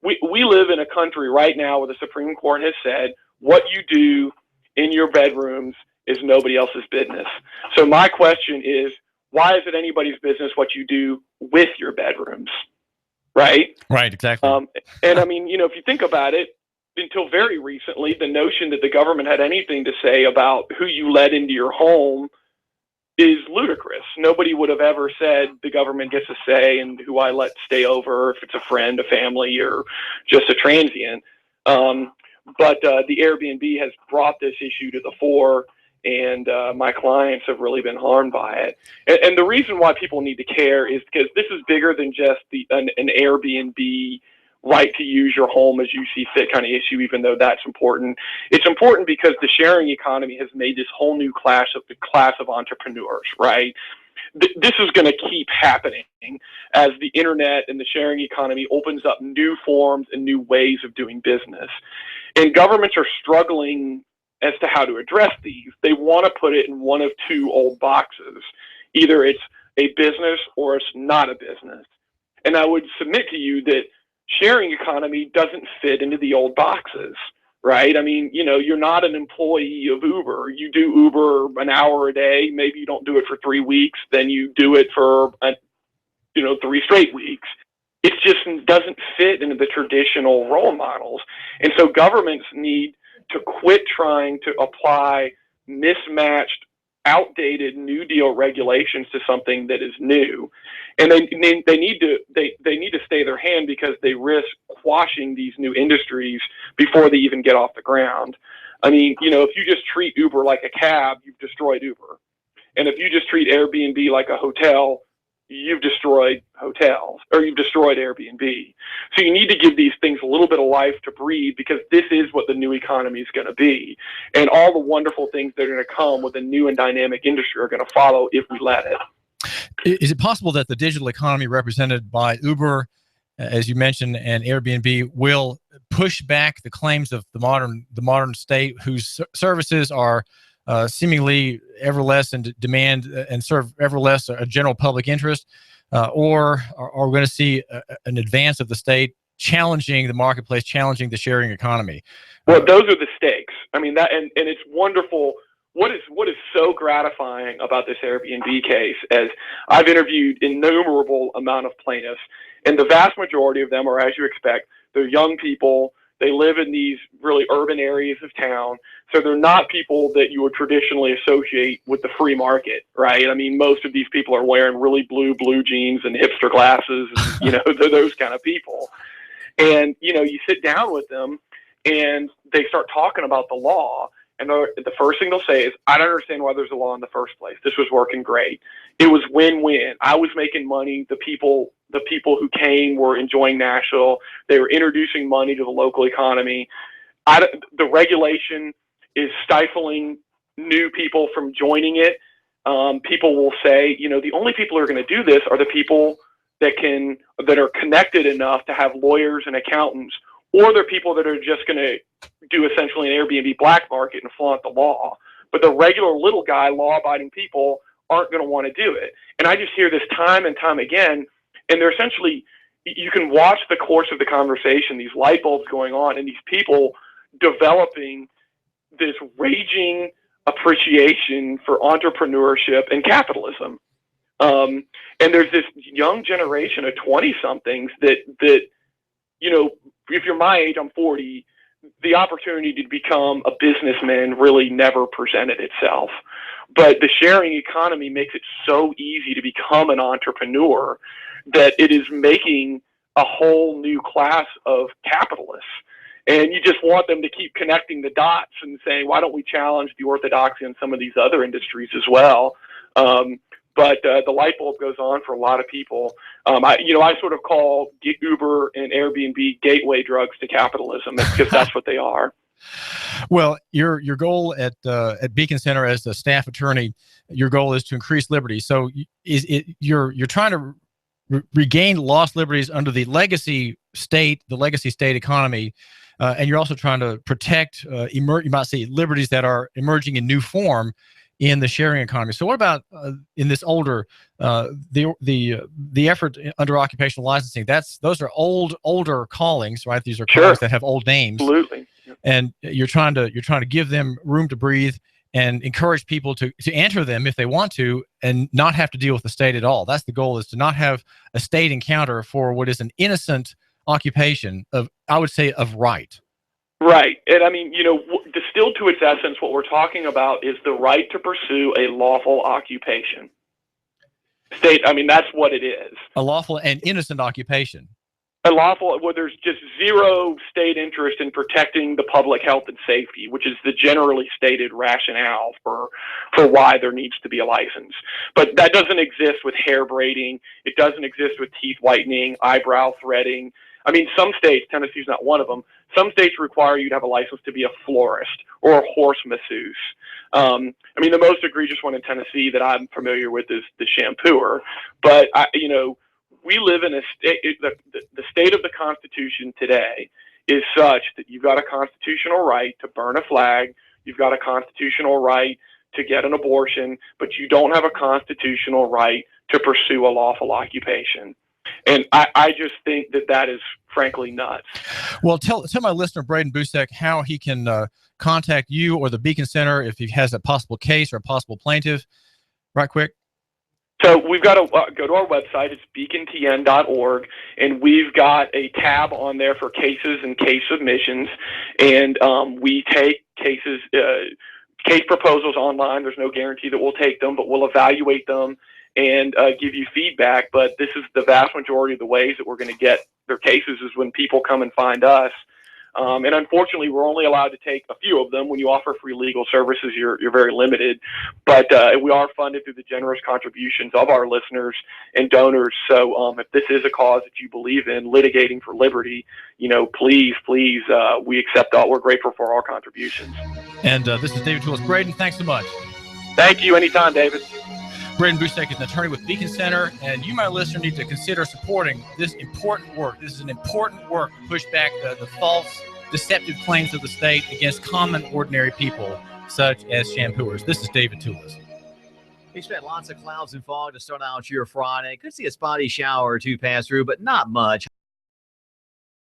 we live in a country right now where the Supreme Court has said what you do in your bedrooms is nobody else's business. So my question is, why is it anybody's business what you do with your bedrooms? Right? Right, exactly. And I mean, if you think about it, until very recently, the notion that the government had anything to say about who you let into your home is ludicrous. Nobody would have ever said the government gets a say in who I let stay over, if it's a friend, a family, or just a transient. But the Airbnb has brought this issue to the fore, And my clients have really been harmed by it. And the reason why people need to care is because this is bigger than just an Airbnb right to use your home as you see fit kind of issue, even though that's important. It's important because the sharing economy has made this whole new class of entrepreneurs, right? This is going to keep happening as the internet and the sharing economy opens up new forms and new ways of doing business. And governments are struggling as to how to address these. They want to put it in one of two old boxes. Either it's a business or it's not a business. And I would submit to you that sharing economy doesn't fit into the old boxes, right? I mean, you're not an employee of Uber. You do Uber an hour a day. Maybe you don't do it for 3 weeks. Then you do it for, 3 straight weeks. It just doesn't fit into the traditional role models. And so governments need to quit trying to apply mismatched, outdated New Deal regulations to something that is new. And they need to stay their hand because they risk quashing these new industries before they even get off the ground. I mean, if you just treat Uber like a cab, you've destroyed Uber. And if you just treat Airbnb like a hotel, you've destroyed hotels, or you've destroyed Airbnb. So you need to give these things a little bit of life to breathe, because this is what the new economy is going to be. And all the wonderful things that are going to come with a new and dynamic industry are going to follow if we let it. Is it possible that the digital economy represented by Uber, as you mentioned, and Airbnb will push back the claims of the modern state, whose services are seemingly ever less in demand and serve ever less a general public interest, or are we going to see an advance of the state challenging the marketplace, challenging the sharing economy? Well, those are the stakes. I mean, that and it's wonderful. What is so gratifying about this Airbnb case, as I've interviewed innumerable amount of plaintiffs, and the vast majority of them are, as you expect, they're young people. They live in these really urban areas of town. So they're not people that you would traditionally associate with the free market, right? I mean, most of these people are wearing really blue jeans and hipster glasses, and, they're those kind of people. And, you sit down with them and they start talking about the law. And the first thing they'll say is, I don't understand why there's a law in the first place. This was working great. It was win-win. I was making money. The people who came were enjoying Nashville. They were introducing money to the local economy. The regulation is stifling new people from joining it. People will say, the only people who are going to do this are the people that are connected enough to have lawyers and accountants, or they're people that are just going to do essentially an Airbnb black market and flaunt the law. But the regular little guy, law-abiding people aren't going to want to do it. And I just hear this time and time again, and they're essentially, you can watch the course of the conversation, these light bulbs going on, and these people developing this raging appreciation for entrepreneurship and capitalism. And there's this young generation of 20-somethings that if you're my age, I'm 40, the opportunity to become a businessman really never presented itself. But the sharing economy makes it so easy to become an entrepreneur that it is making a whole new class of capitalists. And you just want them to keep connecting the dots and saying, why don't we challenge the orthodoxy in some of these other industries as well? But the light bulb goes on for a lot of people. I sort of call Uber and Airbnb gateway drugs to capitalism, because that's what they are. Well, your goal at Beacon Center as a staff attorney, your goal is to increase liberty. So you're trying to regain lost liberties under the legacy state economy, and you're also trying to protect you might say liberties that are emerging in new form in the sharing economy. So what about in this older the effort under occupational licensing? Those are older callings, right? These are callings that have old names. Absolutely. And you're trying to give them room to breathe and encourage people to enter them if they want to, and not have to deal with the state at all. That's the goal, is to not have a state encounter for what is an innocent occupation of right. Right. And I mean, distilled to its essence, what we're talking about is the right to pursue a lawful occupation. That's what it is. A lawful and innocent occupation. where there's just zero state interest in protecting the public health and safety, which is the generally stated rationale for why there needs to be a license. But that doesn't exist with hair braiding. It doesn't exist with teeth whitening, eyebrow threading. I mean, some states, Tennessee's not one of them, some states require you to have a license to be a florist or a horse masseuse. I mean, the most egregious one in Tennessee that I'm familiar with is the shampooer. But, we live in a state, the state of the Constitution today is such that you've got a constitutional right to burn a flag, you've got a constitutional right to get an abortion, but you don't have a constitutional right to pursue a lawful occupation. And I just think that is frankly nuts. Well, tell my listener, Braden Boucek, how he can contact you or the Beacon Center if he has a possible case or a possible plaintiff, right quick. So we've got to go to our website. It's beacontn.org, and we've got a tab on there for cases and case submissions. And we take cases, case proposals online. There's no guarantee that we'll take them, but we'll evaluate them and give you feedback. But this is the vast majority of the ways that we're going to get their cases is when people come and find us. And unfortunately, we're only allowed to take a few of them. When you offer free legal services, you're very limited. But we are funded through the generous contributions of our listeners and donors. So if this is a cause that you believe in, litigating for liberty, please, we accept all. We're grateful for all contributions. And this is David Tulis. Braden, thanks so much. Thank you. Anytime, David. Braden Boucek is an attorney with Beacon Center, and you, my listener, need to consider supporting this important work. This is an important work to push back the false, deceptive claims of the state against common, ordinary people, such as shampooers. This is David Tulis. Expect lots of clouds and fog to start out your Friday. Could see a spotty shower or two pass through, but not much.